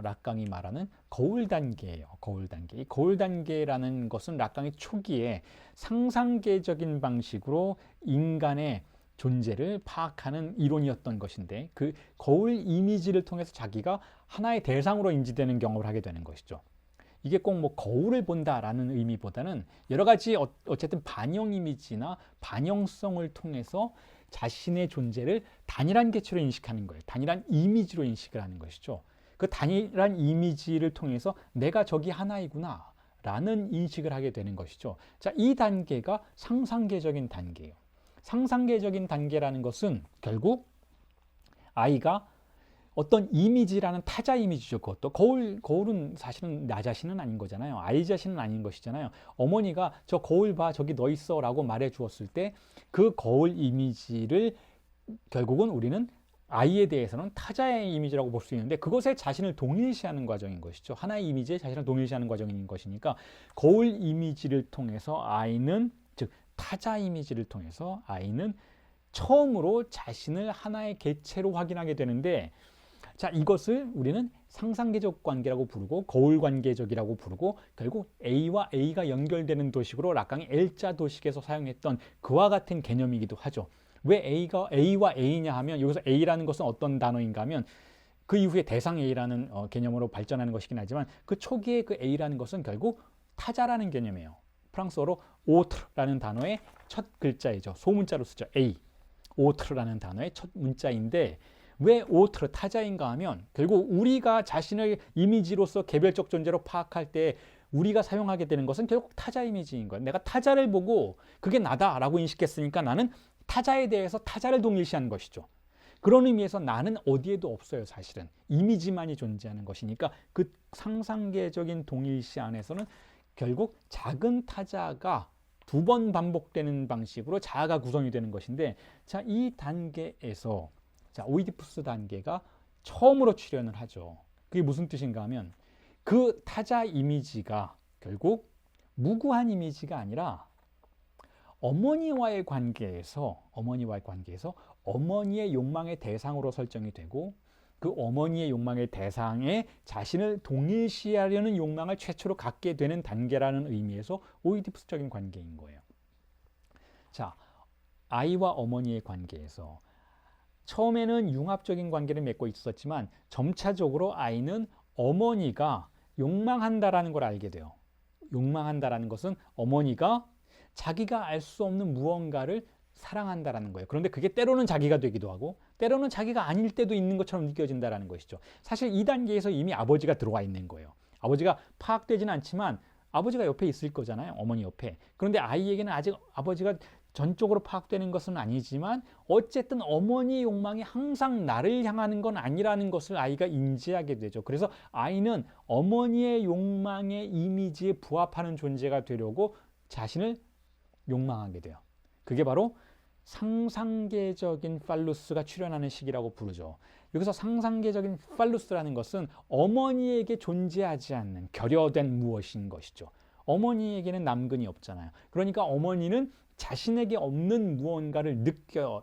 락강이 말하는 거울 단계예요. 거울 단계. 이 거울 단계라는 것은 락강이 초기에 상상계적인 방식으로 인간의 존재를 파악하는 이론이었던 것인데 그 거울 이미지를 통해서 자기가 하나의 대상으로 인지되는 경험을 하게 되는 것이죠. 이게 꼭 뭐 거울을 본다라는 의미보다는 여러 가지 어쨌든 반영 이미지나 반영성을 통해서 자신의 존재를 단일한 개체로 인식하는 거예요. 단일한 이미지로 인식을 하는 것이죠. 그 단일한 이미지를 통해서 내가 저기 하나이구나 라는 인식을 하게 되는 것이죠. 자, 이 단계가 상상계적인 단계예요. 상상계적인 단계라는 것은 결국 아이가 어떤 이미지라는 타자 이미지죠. 그것도 거울은 사실은 나 자신은 아닌 거잖아요. 아이 자신은 아닌 것이잖아요. 어머니가 저 거울 봐, 저기 너 있어 라고 말해 주었을 때 그 거울 이미지를 결국은 우리는 아이에 대해서는 타자의 이미지라고 볼 수 있는데 그것에 자신을 동일시하는 과정인 것이죠. 하나의 이미지에 자신을 동일시하는 과정인 것이니까 거울 이미지를 통해서 아이는, 즉 타자 이미지를 통해서 아이는 처음으로 자신을 하나의 개체로 확인하게 되는데, 자, 이것을 우리는 상상계적 관계라고 부르고 거울 관계적이라고 부르고 결국 A와 A가 연결되는 도식으로 락강이 L자 도식에서 사용했던 그와 같은 개념이기도 하죠. 왜 A와 A냐 하면 여기서 A라는 것은 어떤 단어인가 하면 그 이후에 대상 A라는 개념으로 발전하는 것이긴 하지만 그 초기에 그 A라는 것은 결국 타자라는 개념이에요. 프랑스어로 오트라는 단어의 첫 글자이죠. 소문자로 쓰죠. A. 오트라는 단어의 첫 문자인데 왜 오트르 타자인가 하면 결국 우리가 자신을 이미지로서 개별적 존재로 파악할 때 우리가 사용하게 되는 것은 결국 타자 이미지인 거예요. 내가 타자를 보고 그게 나다라고 인식했으니까 나는 타자에 대해서 타자를 동일시한 것이죠. 그런 의미에서 나는 어디에도 없어요. 사실은 이미지만이 존재하는 것이니까 그 상상계적인 동일시 안에서는 결국 작은 타자가 두 번 반복되는 방식으로 자아가 구성이 되는 것인데, 자, 이 단계에서 자, 오이디푸스 단계가 처음으로 출현을 하죠. 그게 무슨 뜻인가 하면 그 타자 이미지가 결국 무구한 이미지가 아니라 어머니와의 관계에서 어머니의 욕망의 대상으로 설정이 되고 그 어머니의 욕망의 대상에 자신을 동일시하려는 욕망을 최초로 갖게 되는 단계라는 의미에서 오이디푸스적인 관계인 거예요. 자, 아이와 어머니의 관계에서 처음에는 융합적인 관계를 맺고 있었지만 점차적으로 아이는 어머니가 욕망한다라는 걸 알게 돼요. 욕망한다라는 것은 어머니가 자기가 알 수 없는 무언가를 사랑한다라는 거예요. 그런데 그게 때로는 자기가 되기도 하고 때로는 자기가 아닐 때도 있는 것처럼 느껴진다라는 것이죠. 사실 이 단계에서 이미 아버지가 들어와 있는 거예요. 아버지가 파악되지는 않지만 아버지가 옆에 있을 거잖아요. 어머니 옆에. 그런데 아이에게는 아직 아버지가 전적으로 파악되는 것은 아니지만 어쨌든 어머니의 욕망이 항상 나를 향하는 건 아니라는 것을 아이가 인지하게 되죠. 그래서 아이는 어머니의 욕망의 이미지에 부합하는 존재가 되려고 자신을 욕망하게 돼요. 그게 바로 상상계적인 팔루스가 출현하는 시기라고 부르죠. 여기서 상상계적인 팔루스라는 것은 어머니에게 존재하지 않는 결여된 무엇인 것이죠. 어머니에게는 남근이 없잖아요. 그러니까 어머니는 자신에게 없는 무언가를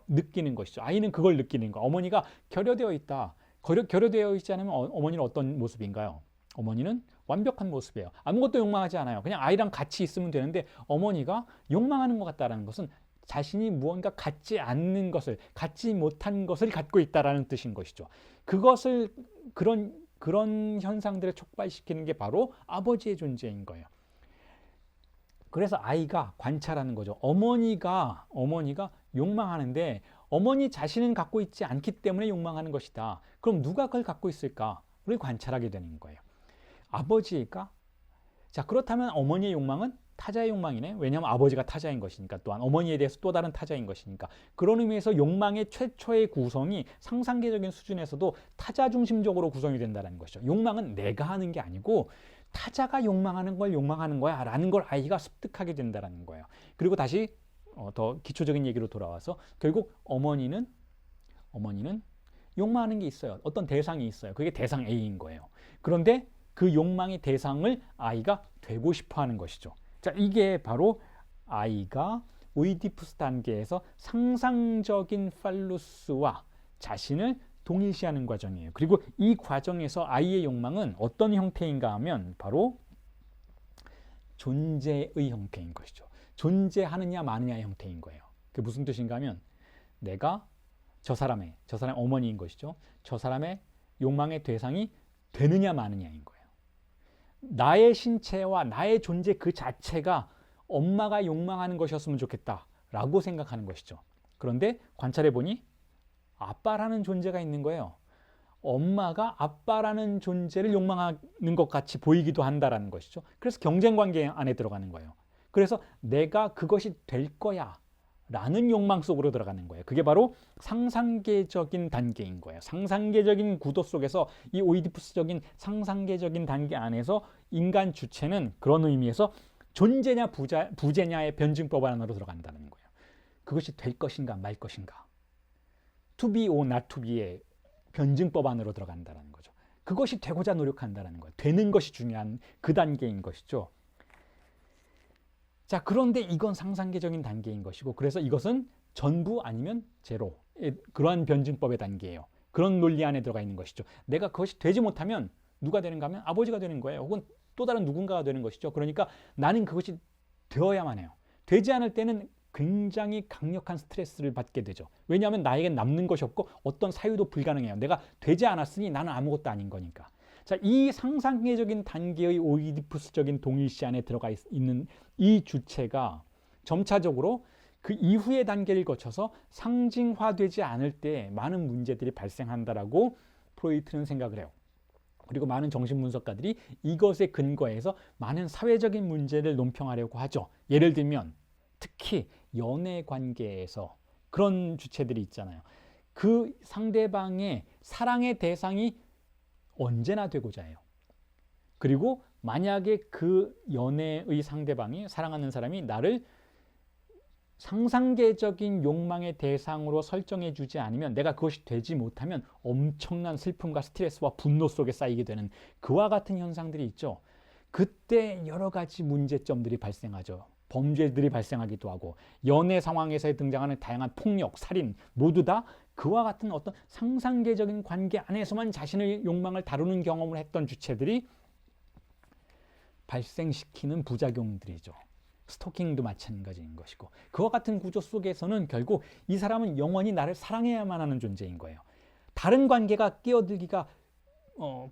느끼는 것이죠. 아이는 그걸 느끼는 거예요. 어머니가 결여되어 있다. 결여되어 있지 않으면 어머니는 어떤 모습인가요? 어머니는 완벽한 모습이에요. 아무것도 욕망하지 않아요. 그냥 아이랑 같이 있으면 되는데 어머니가 욕망하는 것 같다는 것은 자신이 무언가 갖지 않는 것을, 갖지 못한 것을 갖고 있다라는 뜻인 것이죠. 그것을 그런 현상들을 촉발시키는 게 바로 아버지의 존재인 거예요. 그래서 아이가 관찰하는 거죠. 어머니가 욕망하는데 어머니 자신은 갖고 있지 않기 때문에 욕망하는 것이다. 그럼 누가 그걸 갖고 있을까? 우리 관찰하게 되는 거예요. 아버지가 자, 그렇다면 어머니의 욕망은 타자의 욕망이네. 왜냐하면 아버지가 타자인 것이니까, 또한 어머니에 대해서 또 다른 타자인 것이니까. 그런 의미에서 욕망의 최초의 구성이 상상계적인 수준에서도 타자 중심적으로 구성이 된다는 것이죠. 욕망은 내가 하는 게 아니고 타자가 욕망하는 걸 욕망하는 거야 라는 걸 아이가 습득하게 된다는 거예요. 그리고 다시 더 기초적인 얘기로 돌아와서 결국 어머니는 욕망하는 게 있어요. 어떤 대상이 있어요. 그게 대상 A인 거예요. 그런데 그 욕망의 대상을 아이가 되고 싶어 하는 것이죠. 자, 이게 바로 아이가 오이디푸스 단계에서 상상적인 팔루스와 자신을 동일시하는 과정이에요. 그리고 이 과정에서 아이의 욕망은 어떤 형태인가 하면 바로 존재의 형태인 것이죠. 존재하느냐 마느냐의 형태인 거예요. 그게 무슨 뜻인가 하면 내가 저 사람의 어머니인 것이죠. 저 사람의 욕망의 대상이 되느냐 마느냐인 거예요. 나의 신체와 나의 존재 그 자체가 엄마가 욕망하는 것이었으면 좋겠다라고 생각하는 것이죠. 그런데 관찰해 보니 아빠라는 존재가 있는 거예요. 엄마가 아빠라는 존재를 욕망하는 것 같이 보이기도 한다라는 것이죠. 그래서 경쟁 관계 안에 들어가는 거예요. 그래서 내가 그것이 될 거야 라는 욕망 속으로 들어가는 거예요. 그게 바로 상상계적인 단계인 거예요. 상상계적인 구도 속에서 이 오이디푸스적인 상상계적인 단계 안에서 인간 주체는 그런 의미에서 존재냐 부재냐의 변증법 안으로 들어간다는 거예요. 그것이 될 것인가 말 것인가, to be or not to be의 변증법 안으로 들어간다는 거죠. 그것이 되고자 노력한다는 거예요. 되는 것이 중요한 그 단계인 것이죠. 자, 그런데 이건 상상계적인 단계인 것이고, 그래서 이것은 전부 아니면 제로, 그러한 변증법의 단계예요. 그런 논리 안에 들어가 있는 것이죠. 내가 그것이 되지 못하면 누가 되는가 하면 아버지가 되는 거예요. 혹은 또 다른 누군가가 되는 것이죠. 그러니까 나는 그것이 되어야만 해요. 되지 않을 때는 굉장히 강력한 스트레스를 받게 되죠. 왜냐하면 나에겐 남는 것이 없고 어떤 사유도 불가능해요. 내가 되지 않았으니 나는 아무것도 아닌 거니까. 자, 이 상상계적인 단계의 오이디푸스적인 동일시 안에 들어가 있는 이 주체가 점차적으로 그 이후의 단계를 거쳐서 상징화되지 않을 때 많은 문제들이 발생한다라고 프로이트는 생각을 해요. 그리고 많은 정신분석가들이 이것에 근거해서 많은 사회적인 문제를 논평하려고 하죠. 예를 들면 특히 연애 관계에서 그런 주체들이 있잖아요. 그 상대방의 사랑의 대상이 언제나 되고자 해요. 그리고 만약에 그 연애의 상대방이, 사랑하는 사람이 나를 상상계적인 욕망의 대상으로 설정해 주지 않으면, 내가 그것이 되지 못하면 엄청난 슬픔과 스트레스와 분노 속에 쌓이게 되는 그와 같은 현상들이 있죠. 그때 여러 가지 문제점들이 발생하죠. 범죄들이 발생하기도 하고, 연애 상황에서 등장하는 다양한 폭력, 살인 모두 다 그와 같은 어떤 상상계적인 관계 안에서만 자신의 욕망을 다루는 경험을 했던 주체들이 발생시키는 부작용들이죠. 스토킹도 마찬가지인 것이고, 그와 같은 구조 속에서는 결국 이 사람은 영원히 나를 사랑해야만 하는 존재인 거예요. 다른 관계가 끼어들기가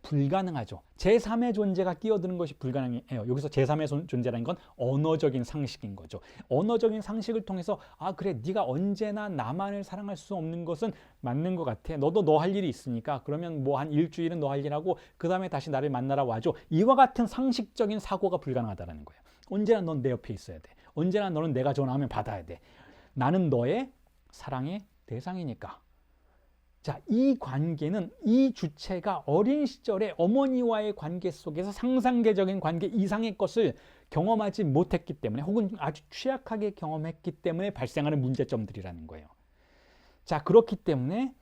불가능하죠. 제3의 존재가 끼어드는 것이 불가능해요. 여기서 제3의 존재라는 건 언어적인 상식인 거죠. 언어적인 상식을 통해서 그래, 네가 언제나 나만을 사랑할 수 없는 것은 맞는 것 같아. 너도 너 할 일이 있으니까 그러면 뭐 한 일주일은 너 할 일하고 그 다음에 다시 나를 만나러 와줘. 이와 같은 상식적인 사고가 불가능하다는 거예요. 언제나 넌 내 옆에 있어야 돼. 언제나 너는 내가 전화하면 받아야 돼. 나는 너의 사랑의 대상이니까. 자, 이 관계는, 이 주체가 어린 시절에 어머니와의 관계 속에서 상상계적인 관계 이상의 것을 경험하지 못했기 때문에, 혹은 아주 취약하게 경험했기 때문에 발생하는 문제점들이라는 거예요. 자, 그렇기 때문에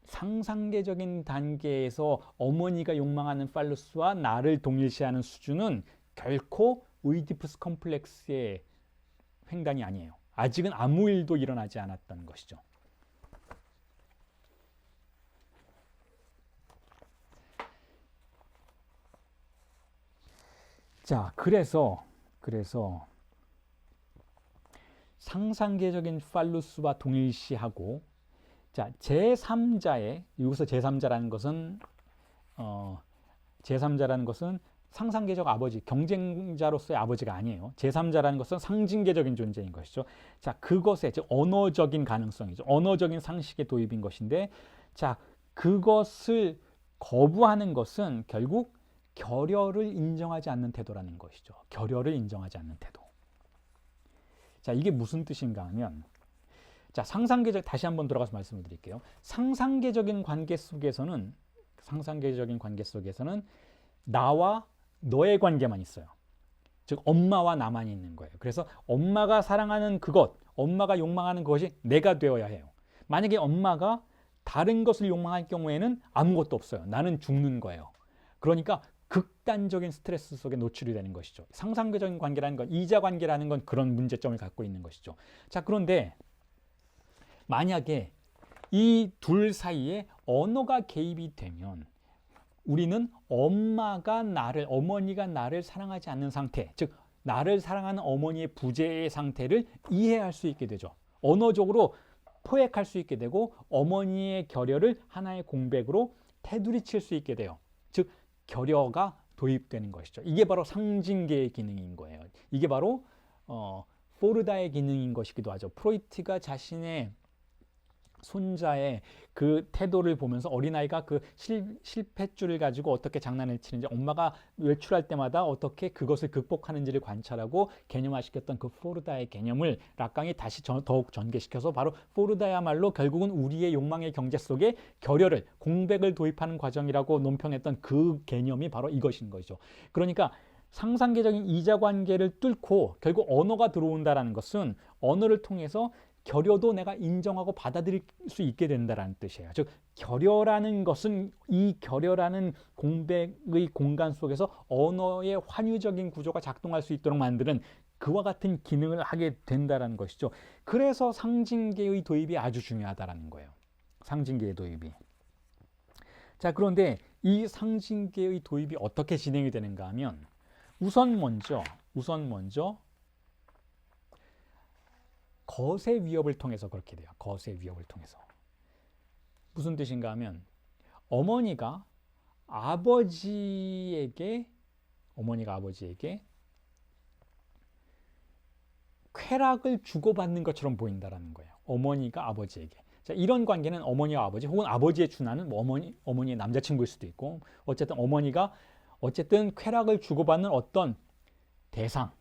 상상계적인 단계에서 어머니가 욕망하는 팔루스와 나를 동일시하는 수준은 결코 오이디푸스 컴플렉스의 횡단이 아니에요. 아직은 아무 일도 일어나지 않았다는 것이죠. 자, 그래서 상상계적인 팔루스와 동일시하고, 자, 제3자의, 여기서 제3자라는 것은 상상계적 아버지, 경쟁자로서의 아버지가 아니에요. 제3자라는 것은 상징계적인 존재인 것이죠. 자, 그것의 언어적인 가능성이죠. 언어적인 상식의 도입인 것인데, 자, 그것을 거부하는 것은 결국 결여를 인정하지 않는 태도라는 것이죠. 결여를 인정하지 않는 태도. 자, 이게 무슨 뜻인가 하면, 자, 다시 한번 돌아가서 말씀을 드릴게요. 상상계적인 관계 속에서는 나와 너의 관계만 있어요. 즉, 엄마와 나만 있는 거예요. 그래서 엄마가 사랑하는 그것, 엄마가 욕망하는 것이 내가 되어야 해요. 만약에 엄마가 다른 것을 욕망할 경우에는 아무것도 없어요. 나는 죽는 거예요. 그러니까 극단적인 스트레스 속에 노출이 되는 것이죠. 상상계적인 관계라는 건, 이자 관계라는 건 그런 문제점을 갖고 있는 것이죠. 자, 그런데 만약에 이 둘 사이에 언어가 개입이 되면 우리는 어머니가 나를 사랑하지 않는 상태, 즉 나를 사랑하는 어머니의 부재의 상태를 이해할 수 있게 되죠. 언어적으로 포획할 수 있게 되고 어머니의 결여를 하나의 공백으로 테두리 칠 수 있게 돼요. 즉 결여가 도입되는 것이죠. 이게 바로 상징계의 기능인 거예요. 이게 바로 포르다의 기능인 것이기도 하죠. 프로이트가 자신의 손자의 그 태도를 보면서 어린아이가 그 실패줄을 가지고 어떻게 장난을 치는지, 엄마가 외출할 때마다 어떻게 그것을 극복하는지를 관찰하고 개념화시켰던 그 포르다의 개념을 락강이 다시 더욱 전개시켜서 바로 포르다야말로 결국은 우리의 욕망의 경제 속에 결여를, 공백을 도입하는 과정이라고 논평했던 그 개념이 바로 이것인 거죠. 그러니까 상상계적인 이자 관계를 뚫고 결국 언어가 들어온다는 것은 언어를 통해서 결여도 내가 인정하고 받아들일 수 있게 된다는 뜻이에요. 즉 결여라는 것은 이 결여라는 공백의 공간 속에서 언어의 환유적인 구조가 작동할 수 있도록 만드는 그와 같은 기능을 하게 된다는 것이죠. 그래서 상징계의 도입이 아주 중요하다는 거예요. 상징계의 도입이. 자, 그런데 이 상징계의 도입이 어떻게 진행이 되는가 하면 우선 먼저 거세 위협을 통해서 그렇게 돼요. 거세 위협을 통해서. 무슨 뜻인가 하면 어머니가 아버지에게 쾌락을 주고받는 것처럼 보인다는 거예요. 어머니가 아버지에게. 자, 이런 관계는 어머니와 아버지 혹은 아버지의 준하는 어머니의 남자친구일 수도 있고, 어쨌든 어머니가 쾌락을 주고받는 어떤 대상,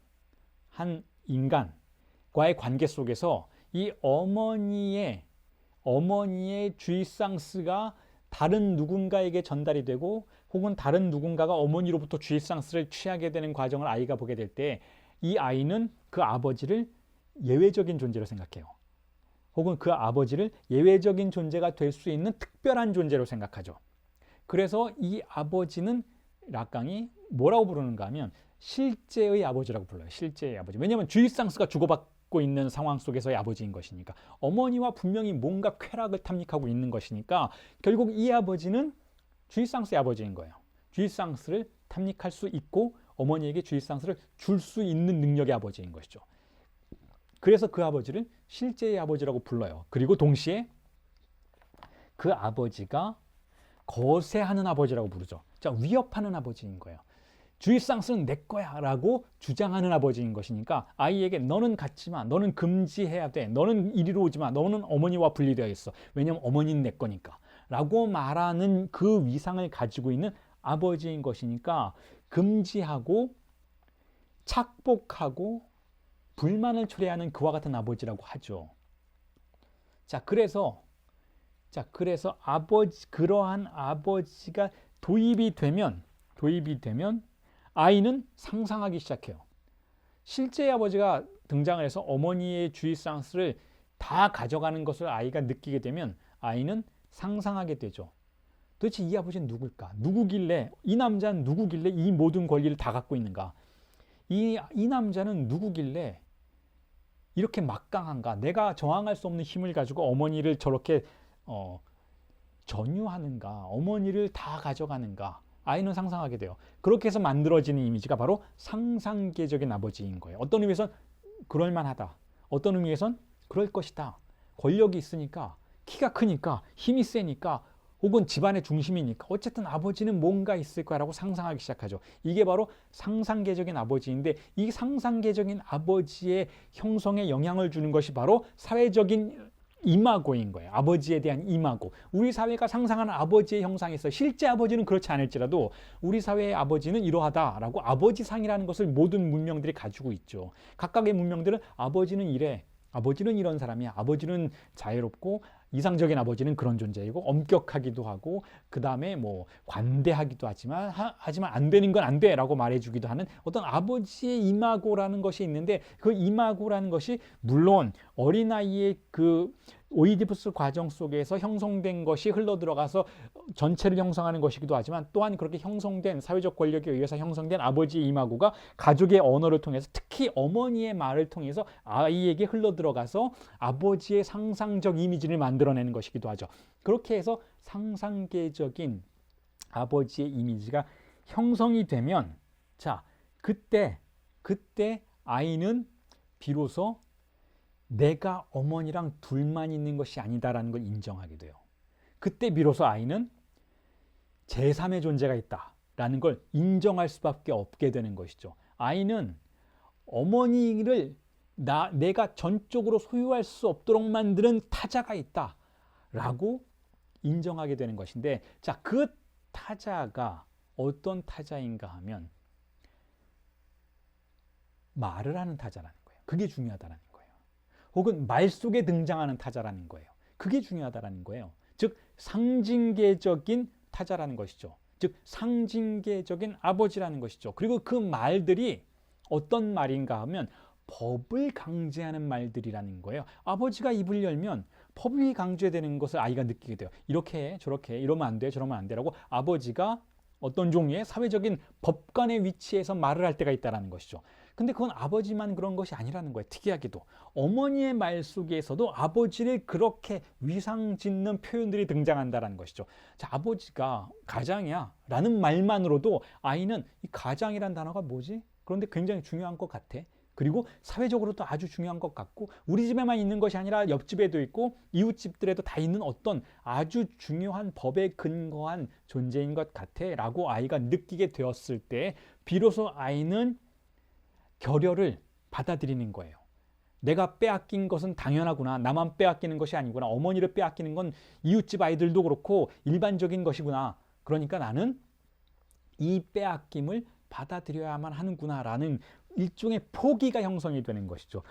한 인간과의 관계 속에서 이 어머니의 주입상스가 다른 누군가에게 전달이 되고 혹은 다른 누군가가 어머니로부터 주입상스를 취하게 되는 과정을 아이가 보게 될 때 이 아이는 그 아버지를 예외적인 존재로 생각해요. 혹은 그 아버지를 예외적인 존재가 될 수 있는 특별한 존재로 생각하죠. 그래서 이 아버지는 락강이 뭐라고 부르는가 하면 실제의 아버지라고 불러요. 실제의 아버지. 왜냐하면 주입상스가 주고받고 있는 상황 속에서의 아버지인 것이니까. 어머니와 분명히 뭔가 쾌락을 탐닉하고 있는 것이니까 결국 이 아버지는 주입상스의 아버지인 거예요. 주입상스를 탐닉할 수 있고 어머니에게 주입상스를 줄 수 있는 능력의 아버지인 것이죠. 그래서 그 아버지를 실제의 아버지라고 불러요. 그리고 동시에 그 아버지가 거세하는 아버지라고 부르죠. 자, 위협하는 아버지인 거예요. 주입상스는 내 거야 라고 주장하는 아버지인 것이니까 아이에게 너는 갖지 마, 너는 금지해야 돼, 너는 이리로 오지 마, 너는 어머니와 분리되어 있어. 왜냐면 어머니는 내 거니까 라고 말하는 그 위상을 가지고 있는 아버지인 것이니까 금지하고 착복하고 불만을 초래하는 그와 같은 아버지라고 하죠. 자, 그래서 그러한 아버지가 도입이 되면 아이는 상상하기 시작해요. 실제의 아버지가 등장을 해서 어머니의 주입상스를 다 가져가는 것을 아이가 느끼게 되면 아이는 상상하게 되죠. 도대체 이 아버지는 누굴까? 누구길래, 이 남자는 누구길래 이 모든 권리를 다 갖고 있는가? 이 남자는 누구길래 이렇게 막강한가? 내가 저항할 수 없는 힘을 가지고 어머니를 저렇게 전유하는가? 어머니를 다 가져가는가? 아이는 상상하게 돼요. 그렇게 해서 만들어지는 이미지가 바로 상상계적인 아버지인 거예요. 어떤 의미에선 그럴만하다. 어떤 의미에선 그럴 것이다. 권력이 있으니까, 키가 크니까, 힘이 세니까, 혹은 집안의 중심이니까 어쨌든 아버지는 뭔가 있을 거라고 상상하기 시작하죠. 이게 바로 상상계적인 아버지인데 이 상상계적인 아버지의 형성에 영향을 주는 것이 바로 사회적인 이마고인 거예요. 아버지에 대한 이마고. 우리 사회가 상상하는 아버지의 형상이 있어요. 실제 아버지는 그렇지 않을지라도 우리 사회의 아버지는 이러하다라고 아버지상이라는 것을 모든 문명들이 가지고 있죠. 각각의 문명들은 아버지는 이래. 아버지는 이런 사람이야. 아버지는 자유롭고 이상적인 아버지는 그런 존재이고 엄격하기도 하고 그 다음에 뭐 관대하기도 하지만 안 되는 건 안 돼라고 말해주기도 하는 어떤 아버지의 이마고라는 것이 있는데 그 이마고라는 것이 물론 어린아이의 그 오이디푸스 과정 속에서 형성된 것이 흘러들어가서 전체를 형성하는 것이기도 하지만 또한 그렇게 형성된 사회적 권력에 의해서 형성된 아버지의 이마고가 가족의 언어를 통해서 특히 어머니의 말을 통해서 아이에게 흘러들어가서 아버지의 상상적 이미지를 만들어내는 것이기도 하죠. 그렇게 해서 상상계적인 아버지의 이미지가 형성이 되면 자 그때 아이는 비로소 내가 어머니랑 둘만 있는 것이 아니다라는 걸 인정하게 돼요. 그때 비로소 아이는 제3의 존재가 있다라는 걸 인정할 수밖에 없게 되는 것이죠. 아이는 어머니를 내가 전적으로 소유할 수 없도록 만드는 타자가 있다라고 인정하게 되는 것인데 자, 그 타자가 어떤 타자인가 하면 말을 하는 타자라는 거예요. 그게 중요하다라는 거예요. 혹은 말 속에 등장하는 타자라는 거예요. 그게 중요하다라는 거예요. 즉 상징계적인 타자라는 것이죠. 즉 상징계적인 아버지라는 것이죠. 그리고 그 말들이 어떤 말인가 하면 법을 강제하는 말들이라는 거예요. 아버지가 입을 열면 법이 강제되는 것을 아이가 느끼게 돼요. 이렇게 해, 저렇게 해, 이러면 안 돼, 저러면 안 돼라고 아버지가 어떤 종류의 사회적인 법관의 위치에서 말을 할 때가 있다는 것이죠. 근데 그건 아버지만 그런 것이 아니라는 거예요. 특이하게도 어머니의 말 속에서도 아버지를 그렇게 위상 짓는 표현들이 등장한다는 것이죠. 자, 아버지가 가장이야 라는 말만으로도 아이는 이 가장이란 단어가 뭐지? 그런데 굉장히 중요한 것 같아. 그리고 사회적으로도 아주 중요한 것 같고 우리 집에만 있는 것이 아니라 옆집에도 있고 이웃집들에도 다 있는 어떤 아주 중요한 법에 근거한 존재인 것 같아 라고 아이가 느끼게 되었을 때 비로소 아이는 결여를 받아들이는 거예요. 내가 빼앗긴 것은 당연하구나. 나만 빼앗기는 것이 아니구나. 어머니를 빼앗기는 건 이웃집 아이들도 그렇고 일반적인 것이구나. 그러니까 나는 이 빼앗김을 받아들여야만 하는구나라는 일종의 포기가 형성이 되는 것이죠.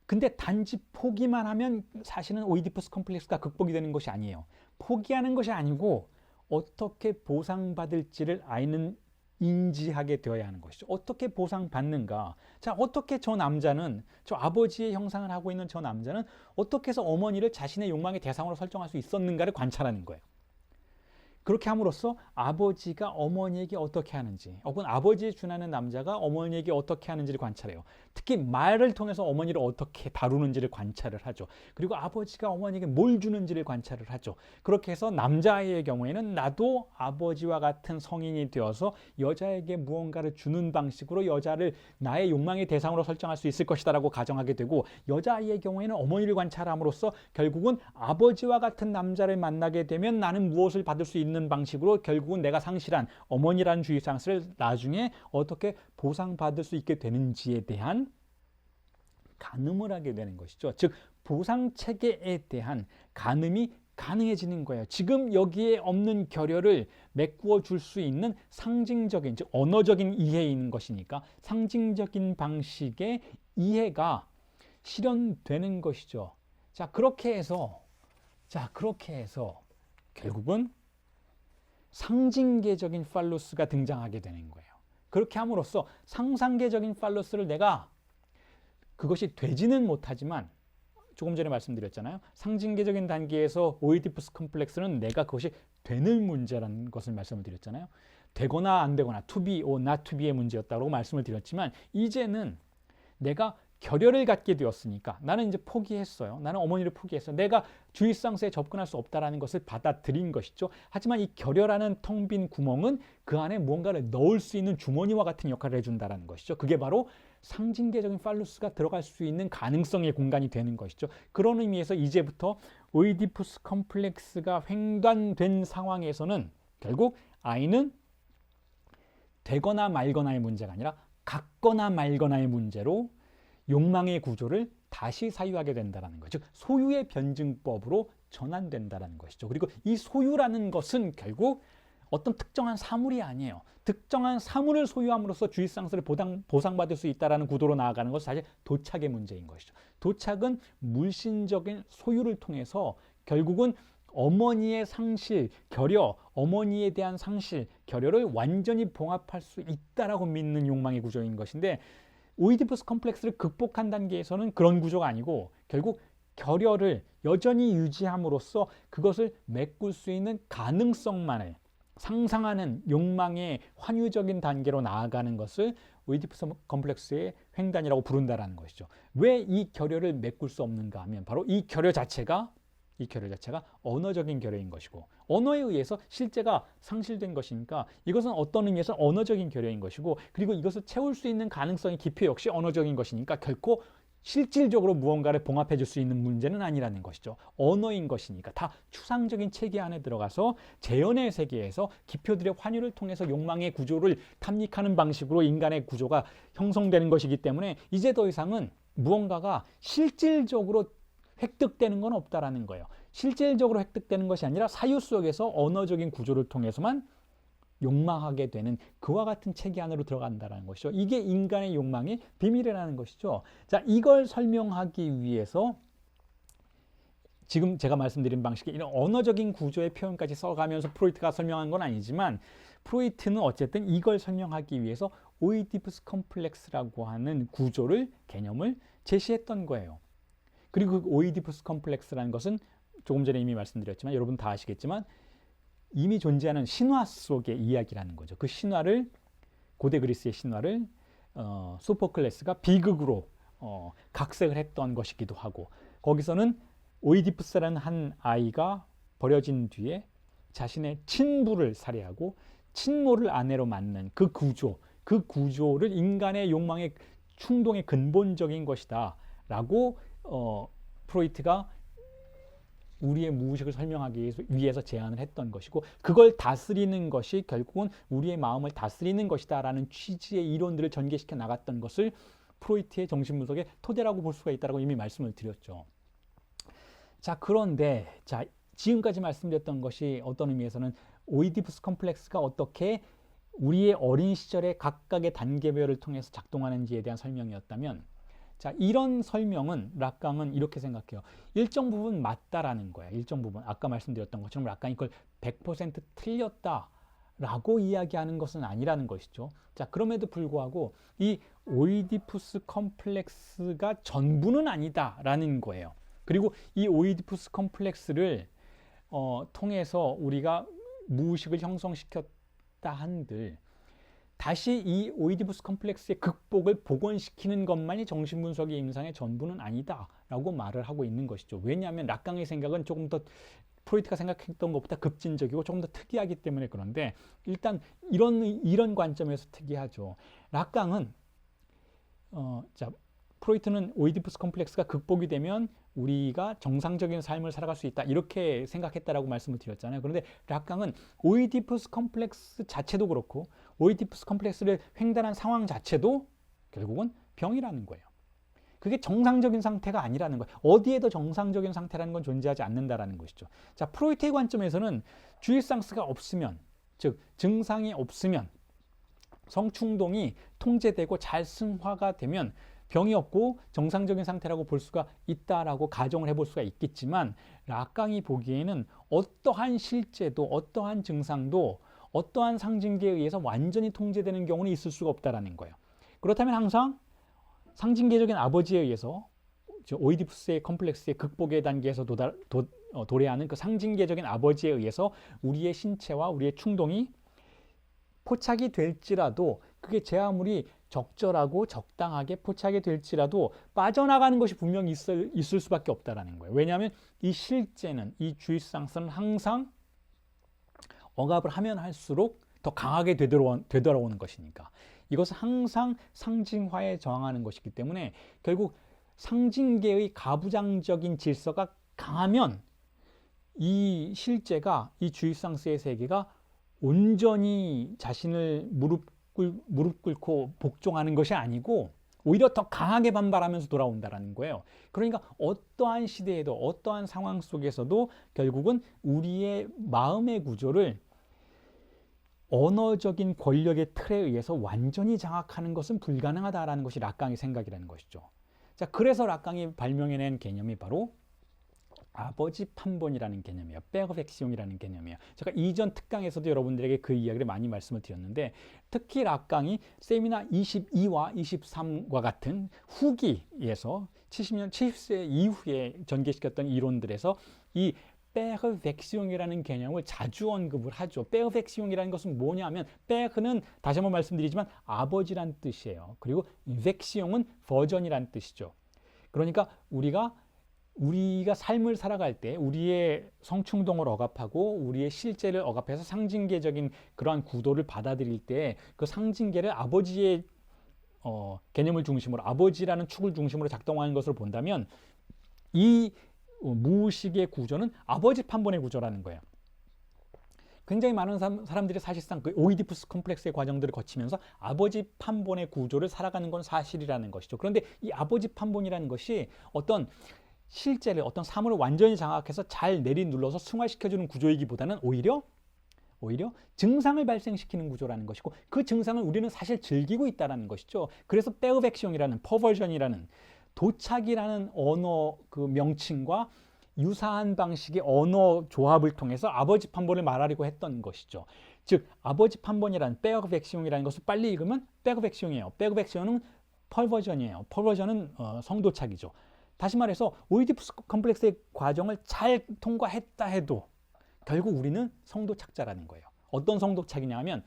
근데 단지 포기만 하면 사실은 오이디푸스 컴플렉스가 극복이 되는 것이 아니에요. 포기하는 것이 아니고 어떻게 보상받을지를 아이는 인지하게 되어야 하는 것이죠. 어떻게 보상받는가? 자, 어떻게 저 남자는, 저 아버지의 형상을 하고 있는 저 남자는 어떻게 해서 어머니를 자신의 욕망의 대상으로 설정할 수 있었는가를 관찰하는 거예요. 그렇게 함으로써 아버지가 어머니에게 어떻게 하는지 혹은 아버지에 준하는 남자가 어머니에게 어떻게 하는지를 관찰해요. 특히 말을 통해서 어머니를 어떻게 다루는지를 관찰을 하죠. 그리고 아버지가 어머니에게 뭘 주는지를 관찰을 하죠. 그렇게 해서 남자아이의 경우에는 나도 아버지와 같은 성인이 되어서 여자에게 무언가를 주는 방식으로 여자를 나의 욕망의 대상으로 설정할 수 있을 것이다 라고 가정하게 되고 여자아이의 경우에는 어머니를 관찰함으로써 결국은 아버지와 같은 남자를 만나게 되면 나는 무엇을 받을 수 있는 방식으로 결국은 내가 상실한 어머니라는 주의상실을 나중에 어떻게 보상받을 수 있게 되는지에 대한 가늠을 하게 되는 것이죠. 즉 보상체계에 대한 가늠이 가능해지는 거예요. 지금 여기에 없는 결여를 메꾸어 줄 수 있는 상징적인, 즉 언어적인 이해인 것이니까 상징적인 방식의 이해가 실현되는 것이죠. 자, 그렇게 해서 결국은 상징계적인 팔로스가 등장하게 되는 거예요. 그렇게 함으로써 상상계적인 팔로스를 내가 그것이 되지는 못하지만 조금 전에 말씀드렸잖아요. 상징계적인 단계에서 오이디푸스 컴플렉스는 내가 그것이 되는 문제라는 것을 말씀을 드렸잖아요. 되거나 안 되거나 to be or not to be의 문제였다고 말씀을 드렸지만 이제는 내가 결여를 갖게 되었으니까 나는 이제 포기했어요. 나는 어머니를 포기했어요. 내가 주입상세에 접근할 수 없다는 것을 받아들인 것이죠. 하지만 이 결여라는 텅 빈 구멍은 그 안에 무언가를 넣을 수 있는 주머니와 같은 역할을 해준다는 것이죠. 그게 바로 상징계적인 팔루스가 들어갈 수 있는 가능성의 공간이 되는 것이죠. 그런 의미에서 이제부터 오이디푸스 컴플렉스가 횡단된 상황에서는 결국 아이는 되거나 말거나의 문제가 아니라 갖거나 말거나의 문제로 욕망의 구조를 다시 사유하게 된다는 거죠. 즉 소유의 변증법으로 전환된다는 것이죠. 그리고 이 소유라는 것은 결국 어떤 특정한 사물이 아니에요. 특정한 사물을 소유함으로써 주식상승을 보상받을 수 있다는 구도로 나아가는 것은 사실 도착의 문제인 것이죠. 도착은 물신적인 소유를 통해서 결국은 어머니의 상실, 결여, 어머니에 대한 상실, 결여를 완전히 봉합할 수 있다라고 믿는 욕망의 구조인 것인데 오이디푸스 컴플렉스를 극복한 단계에서는 그런 구조가 아니고 결국 결여를 여전히 유지함으로써 그것을 메꿀 수 있는 가능성만을 상상하는 욕망의 환유적인 단계로 나아가는 것을 오이디푸스 컴플렉스의 횡단이라고 부른다라는 것이죠. 왜 이 결여를 메꿀 수 없는가 하면 바로 이 결여 자체가 언어적인 결여인 것이고 언어에 의해서 실제가 상실된 것이니까 이것은 어떤 의미에서 언어적인 결여인 것이고 그리고 이것을 채울 수 있는 가능성의 기표 역시 언어적인 것이니까 결코 실질적으로 무언가를 봉합해 줄 수 있는 문제는 아니라는 것이죠. 언어인 것이니까 다 추상적인 체계 안에 들어가서 재현의 세계에서 기표들의 환유를 통해서 욕망의 구조를 탐닉하는 방식으로 인간의 구조가 형성되는 것이기 때문에 이제 더 이상은 무언가가 실질적으로 획득되는 건 없다라는 거예요. 실질적으로 획득되는 것이 아니라 사유 속에서 언어적인 구조를 통해서만 욕망하게 되는 그와 같은 체계 안으로 들어간다는 것이죠. 이게 인간의 욕망의 비밀이라는 것이죠. 자, 이걸 설명하기 위해서 지금 제가 말씀드린 방식의 이런 언어적인 구조의 표현까지 써가면서 프로이트가 설명한 건 아니지만 프로이트는 어쨌든 이걸 설명하기 위해서 오이디푸스 컴플렉스라고 하는 개념을 제시했던 거예요. 그리고 그 오이디푸스 컴플렉스라는 것은 조금 전에 이미 말씀드렸지만 여러분 다 아시겠지만 이미 존재하는 신화 속의 이야기라는 거죠. 그 신화를 고대 그리스의 신화를 소포클레스가 비극으로 각색을 했던 것이기도 하고 거기서는 오이디푸스라는 한 아이가 버려진 뒤에 자신의 친부를 살해하고 친모를 아내로 맞는 그 구조를 인간의 욕망의 충동의 근본적인 것이다 라고 프로이트가 우리의 무의식을 설명하기 위해서 제안을 했던 것이고 그걸 다스리는 것이 결국은 우리의 마음을 다스리는 것이다 라는 취지의 이론들을 전개시켜 나갔던 것을 프로이트의 정신분석의 토대라고 볼 수가 있다고 이미 말씀을 드렸죠. 자, 그런데 지금까지 말씀드렸던 것이 어떤 의미에서는 오이디푸스 컴플렉스가 어떻게 우리의 어린 시절의 각각의 단계별을 통해서 작동하는지에 대한 설명이었다면 자, 이런 설명은 락강은 이렇게 생각해요. 일정 부분 맞다라는 거야. 일정 부분. 아까 말씀드렸던 것처럼 락강이 그걸 100% 틀렸다라고 이야기하는 것은 아니라는 것이죠. 자, 그럼에도 불구하고 이 오이디푸스 컴플렉스가 전부는 아니다라는 거예요. 그리고 이 오이디푸스 컴플렉스를 통해서 우리가 무의식을 형성시켰다 한들 다시 이 오이디푸스 컴플렉스의 극복을 복원시키는 것만이 정신분석의 임상의 전부는 아니다라고 말을 하고 있는 것이죠. 왜냐하면 락강의 생각은 조금 더 프로이트가 생각했던 것보다 급진적이고 조금 더 특이하기 때문에 그런데 일단 이런 관점에서 특이하죠. 락강은 프로이트는 오이디푸스 컴플렉스가 극복이 되면 우리가 정상적인 삶을 살아갈 수 있다 이렇게 생각했다라고 말씀을 드렸잖아요. 그런데 락강은 오이디푸스 컴플렉스 자체도 그렇고 오이디푸스 컴플렉스를 횡단한 상황 자체도 결국은 병이라는 거예요. 그게 정상적인 상태가 아니라는 거예요. 어디에도 정상적인 상태라는 건 존재하지 않는다라는 것이죠. 자, 프로이트의 관점에서는 주의상스가 없으면, 즉 증상이 없으면 성충동이 통제되고 잘 승화가 되면 병이 없고 정상적인 상태라고 볼 수가 있다라고 가정을 해볼 수가 있겠지만 락강이 보기에는 어떠한 실제도 어떠한 증상도 어떠한 상징계에 의해서 완전히 통제되는 경우는 있을 수가 없다라는 거예요. 그렇다면 항상 상징계적인 아버지에 의해서 오이디푸스의 컴플렉스의 극복의 단계에서 도래하는 그 상징계적인 아버지에 의해서 우리의 신체와 우리의 충동이 포착이 될지라도 그게 제 아무리 적절하고 적당하게 포착이 될지라도 빠져나가는 것이 분명히 있을 수밖에 없다라는 거예요. 왜냐하면 이 실제는 이 주의상스는 항상 억압을 하면 할수록 더 강하게 되돌아오는 것이니까 이것은 항상 상징화에 저항하는 것이기 때문에 결국 상징계의 가부장적인 질서가 강하면 이 실제가 이 주의상스의 세계가 온전히 자신을 무릎 꿇고 복종하는 것이 아니고 오히려 더 강하게 반발하면서 돌아온다라는 거예요. 그러니까 어떠한 시대에도 어떠한 상황 속에서도 결국은 우리의 마음의 구조를 언어적인 권력의 틀에 의해서 완전히 장악하는 것은 불가능하다라는 것이 락강의 생각이라는 것이죠. 자, 그래서 락강이 발명해낸 개념이 바로 아버지 판본이라는 개념이에요. 페어펙시옹이라는 개념이에요. 제가 이전 특강에서도 여러분들에게 그 이야기를 많이 말씀을 드렸는데, 특히 락강이 세미나 22와 23과 같은 후기에서 70세 이후에 전개시켰던 이론들에서 이 페어펙시옹이라는 개념을 자주 언급을 하죠. 페어펙시옹이라는 것은 뭐냐면, 페어는 다시 한번 말씀드리지만 아버지란 뜻이에요. 그리고 벡시옹은 버전이란 뜻이죠. 그러니까 우리가 삶을 살아갈 때 우리의 성충동을 억압하고 우리의 실제를 억압해서 상징계적인 그러한 구도를 받아들일 때 그 상징계를 아버지의 개념을 중심으로, 아버지라는 축을 중심으로 작동하는 것을 본다면 이 무의식의 구조는 아버지 판본의 구조라는 거예요. 굉장히 많은 사람들이 사실상 그 오이디푸스 컴플렉스의 과정들을 거치면서 아버지 판본의 구조를 살아가는 건 사실이라는 것이죠. 그런데 이 아버지 판본이라는 것이 어떤 실제를, 어떤 사물을 완전히 장악해서 잘 내리눌러서 승화시켜주는 구조이기보다는 오히려 증상을 발생시키는 구조라는 것이고, 그 증상을 우리는 사실 즐기고 있다는 것이죠. 그래서 페어벡시옹이라는, 퍼버전이라는, 도착이라는 언어 그 명칭과 유사한 방식의 언어 조합을 통해서 아버지 판본을 말하려고 했던 것이죠. 즉 아버지 판본이라는, 페어벡시옹이라는 것을 빨리 읽으면 페어벡시옹이에요. 페어벡시옹은 퍼버전이에요. 퍼버전은 성도착이죠. 다시 말해서 오이디푸스 컴플렉스의 과정을 잘 통과했다 해도 결국 우리는 성도착자라는 거예요. 어떤 성도착이냐 하면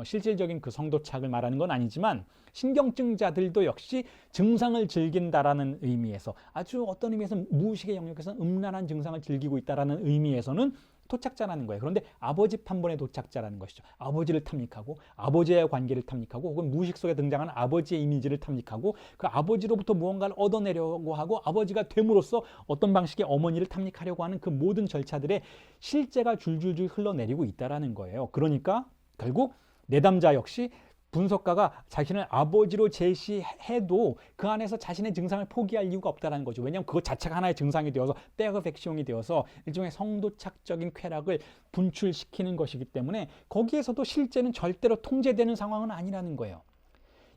실질적인 그 성도착을 말하는 건 아니지만, 신경증자들도 역시 증상을 즐긴다라는 의미에서, 아주 어떤 의미에서 무의식의 영역에서 음란한 증상을 즐기고 있다라는 의미에서는 도착자라는 거예요. 그런데 아버지 판본의 도착자라는 것이죠. 아버지를 탐닉하고 아버지의 관계를 탐닉하고 혹은 무의식 속에 등장하는 아버지의 이미지를 탐닉하고 그 아버지로부터 무언가를 얻어내려고 하고 아버지가 됨으로써 어떤 방식의 어머니를 탐닉하려고 하는 그 모든 절차들의 실제가 줄줄줄 흘러내리고 있다라는 거예요. 그러니까 결국 내담자 역시 분석가가 자신을 아버지로 제시해도 그 안에서 자신의 증상을 포기할 이유가 없다는 거죠. 왜냐하면 그것 자체가 하나의 증상이 되어서 페어벡시옹이 되어서 일종의 성도착적인 쾌락을 분출시키는 것이기 때문에 거기에서도 실제는 절대로 통제되는 상황은 아니라는 거예요.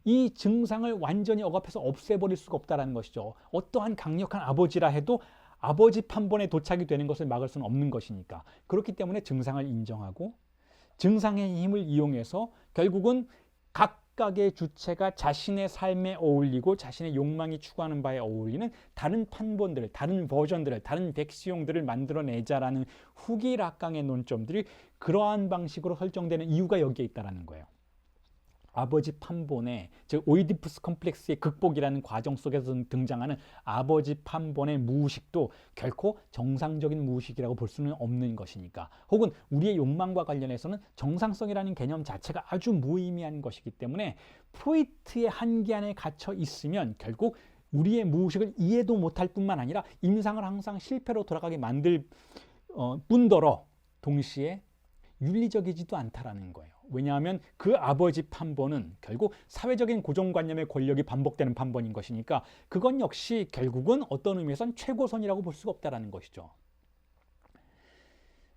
이 증상을 완전히 억압해서 없애버릴 수가 없다는 것이죠. 어떠한 강력한 아버지라 해도 아버지 판본에 도착이 되는 것을 막을 수는 없는 것이니까. 그렇기 때문에 증상을 인정하고 증상의 힘을 이용해서 결국은 각각의 주체가 자신의 삶에 어울리고 자신의 욕망이 추구하는 바에 어울리는 다른 판본들을, 다른 버전들을, 다른 벡시옹들을 만들어내자라는 후기 락강의 논점들이 그러한 방식으로 설정되는 이유가 여기에 있다는 거예요. 아버지 판본의, 즉 오이디푸스 컴플렉스의 극복이라는 과정 속에서 등장하는 아버지 판본의 무의식도 결코 정상적인 무의식이라고 볼 수는 없는 것이니까, 혹은 우리의 욕망과 관련해서는 정상성이라는 개념 자체가 아주 무의미한 것이기 때문에 프로이트의 한계 안에 갇혀 있으면 결국 우리의 무의식을 이해도 못할 뿐만 아니라 임상을 항상 실패로 돌아가게 만들 뿐더러 동시에 윤리적이지도 않다라는 거예요. 왜냐하면 그 아버지 판본은 결국 사회적인 고정관념의 권력이 반복되는 판본인 것이니까 그건 역시 결국은 어떤 의미에선 최고선이라고 볼 수가 없다라는 것이죠.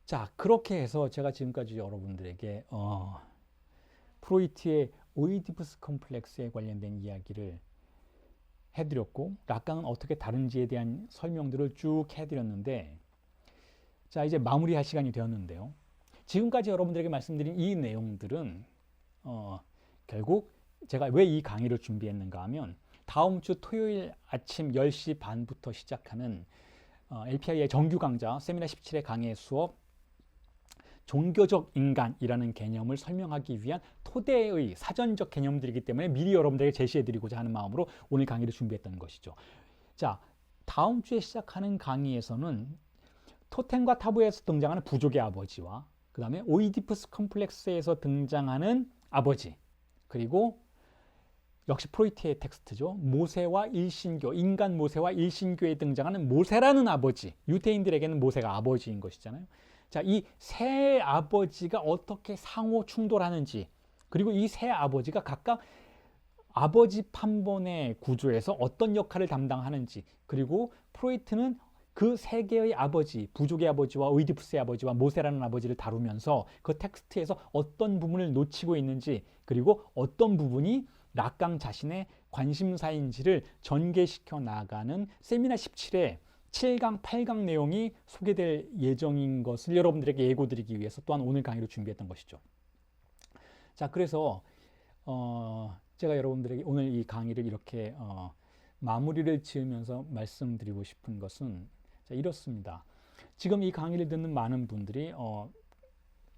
자, 그렇게 해서 제가 지금까지 여러분들에게 프로이트의 오이디푸스 컴플렉스에 관련된 이야기를 해드렸고, 락강은 어떻게 다른지에 대한 설명들을 쭉 해드렸는데, 자, 이제 마무리할 시간이 되었는데요. 지금까지 여러분들에게 말씀드린 이 내용들은 결국 제가 왜 이 강의를 준비했는가 하면, 다음 주 토요일 아침 10시 반부터 시작하는 LPI의 정규 강좌 세미나 17의 강의 수업 종교적 인간이라는 개념을 설명하기 위한 토대의 사전적 개념들이기 때문에 미리 여러분들에게 제시해드리고자 하는 마음으로 오늘 강의를 준비했던 것이죠. 자, 다음 주에 시작하는 강의에서는 토템과 타부에서 등장하는 부족의 아버지와 그 다음에 오이디푸스 컴플렉스에서 등장하는 아버지, 그리고 역시 프로이트의 텍스트죠. 모세와 일신교, 인간 모세와 일신교에 등장하는 모세라는 아버지, 유대인들에게는 모세가 아버지인 것이잖아요. 자, 이 세 아버지가 어떻게 상호 충돌하는지, 그리고 이 세 아버지가 각각 아버지 판본의 구조에서 어떤 역할을 담당하는지, 그리고 프로이트는 그 세 개의 아버지, 부족의 아버지와 오이디푸스의 아버지와 모세라는 아버지를 다루면서 그 텍스트에서 어떤 부분을 놓치고 있는지, 그리고 어떤 부분이 락강 자신의 관심사인지를 전개시켜 나가는 세미나 17의 7강, 8강 내용이 소개될 예정인 것을 여러분들에게 예고드리기 위해서 또한 오늘 강의를 준비했던 것이죠. 자, 그래서 제가 여러분들에게 오늘 이 강의를 이렇게 마무리를 지으면서 말씀드리고 싶은 것은 자, 이렇습니다. 지금 이 강의를 듣는 많은 분들이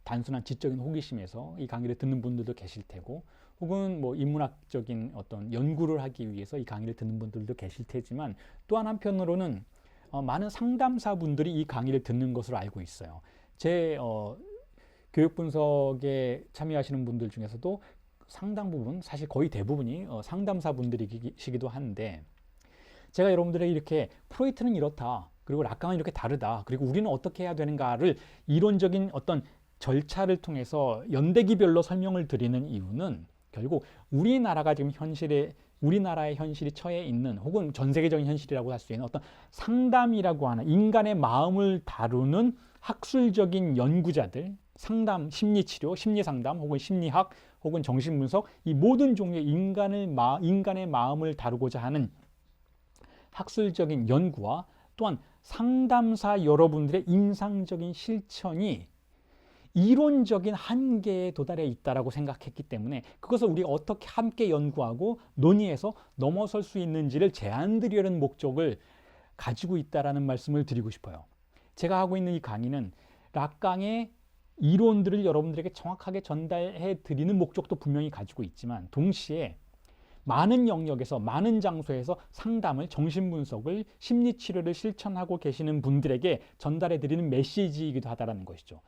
단순한 지적인 호기심에서 이 강의를 듣는 분들도 계실 테고, 혹은 뭐 인문학적인 어떤 연구를 하기 위해서 이 강의를 듣는 분들도 계실 테지만, 또한 한편으로는 많은 상담사 분들이 이 강의를 듣는 것으로 알고 있어요. 제 교육 분석에 참여하시는 분들 중에서도 상당 부분, 사실 거의 대부분이 상담사 분들이시기도 한데, 제가 여러분들에게 이렇게 프로이트는 이렇다, 그리고 락강은 이렇게 다르다, 그리고 우리는 어떻게 해야 되는가를 이론적인 어떤 절차를 통해서 연대기별로 설명을 드리는 이유는 결국 우리나라가 지금 우리나라의 현실이 처해 있는, 혹은 전 세계적인 현실이라고 할 수 있는 어떤 상담이라고 하는 인간의 마음을 다루는 학술적인 연구자들, 상담, 심리치료, 심리상담, 혹은 심리학, 혹은 정신분석, 이 모든 종류의 인간의 마음을 다루고자 하는 학술적인 연구와 또한 상담사 여러분들의 임상적인 실천이 이론적인 한계에 도달해 있다라고 생각했기 때문에, 그것을 우리가 어떻게 함께 연구하고 논의해서 넘어설 수 있는지를 제안드리려는 목적을 가지고 있다라는 말씀을 드리고 싶어요. 제가 하고 있는 이 강의는 락강의 이론들을 여러분들에게 정확하게 전달해 드리는 목적도 분명히 가지고 있지만, 동시에 많은 영역에서, 많은 장소에서 상담을, 정신분석을, 심리치료를 실천하고 계시는 분들에게 전달해 드리는 메시지이기도 하다는 것이죠.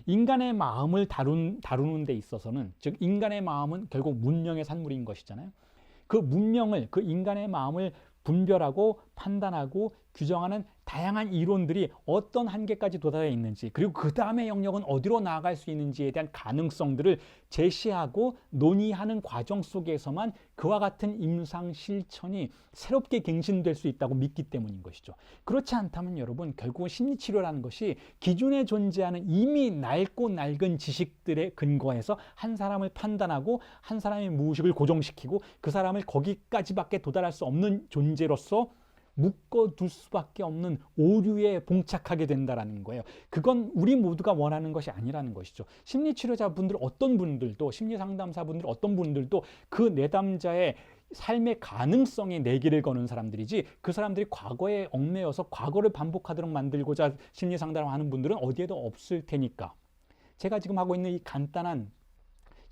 인간의 마음을 다루는 데 있어서는, 즉 인간의 마음은 결국 문명의 산물인 것이잖아요. 그 문명을, 그 인간의 마음을 분별하고 판단하고 규정하는 다양한 이론들이 어떤 한계까지 도달해 있는지, 그리고 그 다음의 영역은 어디로 나아갈 수 있는지에 대한 가능성들을 제시하고 논의하는 과정 속에서만 그와 같은 임상 실천이 새롭게 갱신될 수 있다고 믿기 때문인 것이죠. 그렇지 않다면 여러분, 결국은 심리치료라는 것이 기존에 존재하는 이미 낡고 낡은 지식들에 근거해서 한 사람을 판단하고 한 사람의 무의식을 고정시키고 그 사람을 거기까지밖에 도달할 수 없는 존재로서 묶어둘 수밖에 없는 오류에 봉착하게 된다는 거예요. 그건 우리 모두가 원하는 것이 아니라는 것이죠. 심리치료자분들 어떤 분들도, 심리상담사분들 어떤 분들도 그 내담자의 삶의 가능성에 내기를 거는 사람들이지, 그 사람들이 과거에 얽매여서 과거를 반복하도록 만들고자 심리상담을 하는 분들은 어디에도 없을 테니까, 제가 지금 하고 있는 이 간단한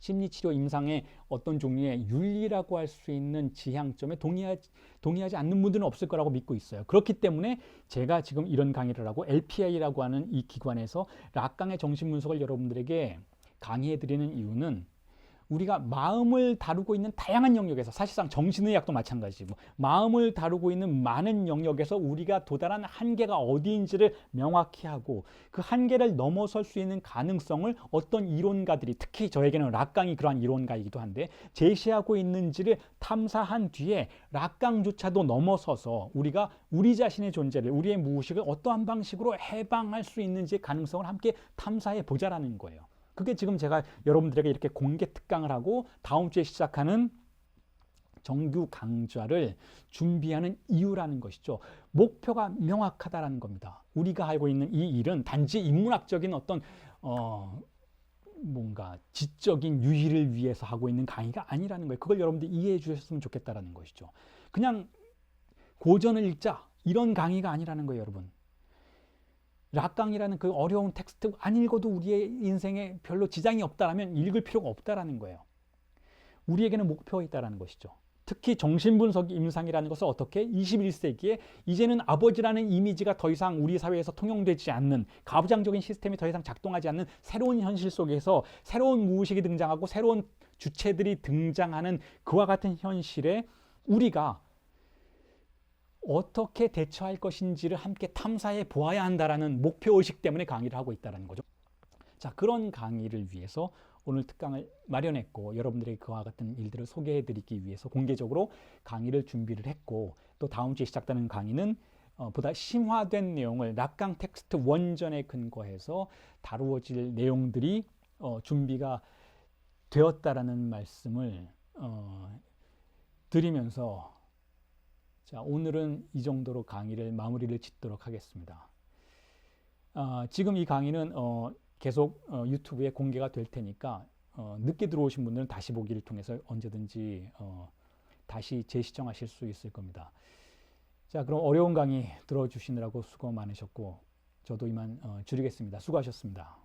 심리치료 임상의 어떤 종류의 윤리라고 할 수 있는 지향점에 동의하지 않는 분들은 없을 거라고 믿고 있어요. 그렇기 때문에 제가 지금 이런 강의를 하고 LPI라고 하는 이 기관에서 락강의 정신분석을 여러분들에게 강의해드리는 이유는, 우리가 마음을 다루고 있는 다양한 영역에서, 사실상 정신의학도 마찬가지고 마음을 다루고 있는 많은 영역에서 우리가 도달한 한계가 어디인지를 명확히 하고, 그 한계를 넘어설 수 있는 가능성을 어떤 이론가들이, 특히 저에게는 락강이 그러한 이론가이기도 한데, 제시하고 있는지를 탐사한 뒤에 락강조차도 넘어서서 우리가 우리 자신의 존재를, 우리의 무의식을 어떠한 방식으로 해방할 수 있는지의 가능성을 함께 탐사해 보자라는 거예요. 그게 지금 제가 여러분들에게 이렇게 공개 특강을 하고 다음 주에 시작하는 정규 강좌를 준비하는 이유라는 것이죠. 목표가 명확하다라는 겁니다. 우리가 하고 있는 이 일은 단지 인문학적인 어떤 뭔가 지적인 유희를 위해서 하고 있는 강의가 아니라는 거예요. 그걸 여러분들이 이해해 주셨으면 좋겠다라는 것이죠. 그냥 고전을 읽자, 이런 강의가 아니라는 거예요, 여러분. 락강이라는 그 어려운 텍스트 안 읽어도 우리의 인생에 별로 지장이 없다라면 읽을 필요가 없다라는 거예요. 우리에게는 목표가 있다라는 것이죠. 특히 정신분석 임상이라는 것을 어떻게 21세기에 이제는 아버지라는 이미지가 더 이상 우리 사회에서 통용되지 않는, 가부장적인 시스템이 더 이상 작동하지 않는 새로운 현실 속에서 새로운 무의식이 등장하고 새로운 주체들이 등장하는 그와 같은 현실에 우리가 어떻게 대처할 것인지를 함께 탐사해 보아야 한다라는 목표의식 때문에 강의를 하고 있다는 거죠. 자, 그런 강의를 위해서 오늘 특강을 마련했고 여러분들에게 그와 같은 일들을 소개해 드리기 위해서 공개적으로 강의를 준비를 했고 또 다음 주에 시작되는 강의는 보다 심화된 내용을 낙강 텍스트 원전에 근거해서 다루어질 내용들이 준비가 되었다라는 말씀을 드리면서 자, 오늘은 이 정도로 강의를 마무리를 짓도록 하겠습니다. 지금 이 강의는 계속 유튜브에 공개가 될 테니까 늦게 들어오신 분들은 다시 보기를 통해서 언제든지 다시 재시청하실 수 있을 겁니다. 자, 그럼 어려운 강의 들어주시느라고 수고 많으셨고 저도 이만 줄이겠습니다. 수고하셨습니다.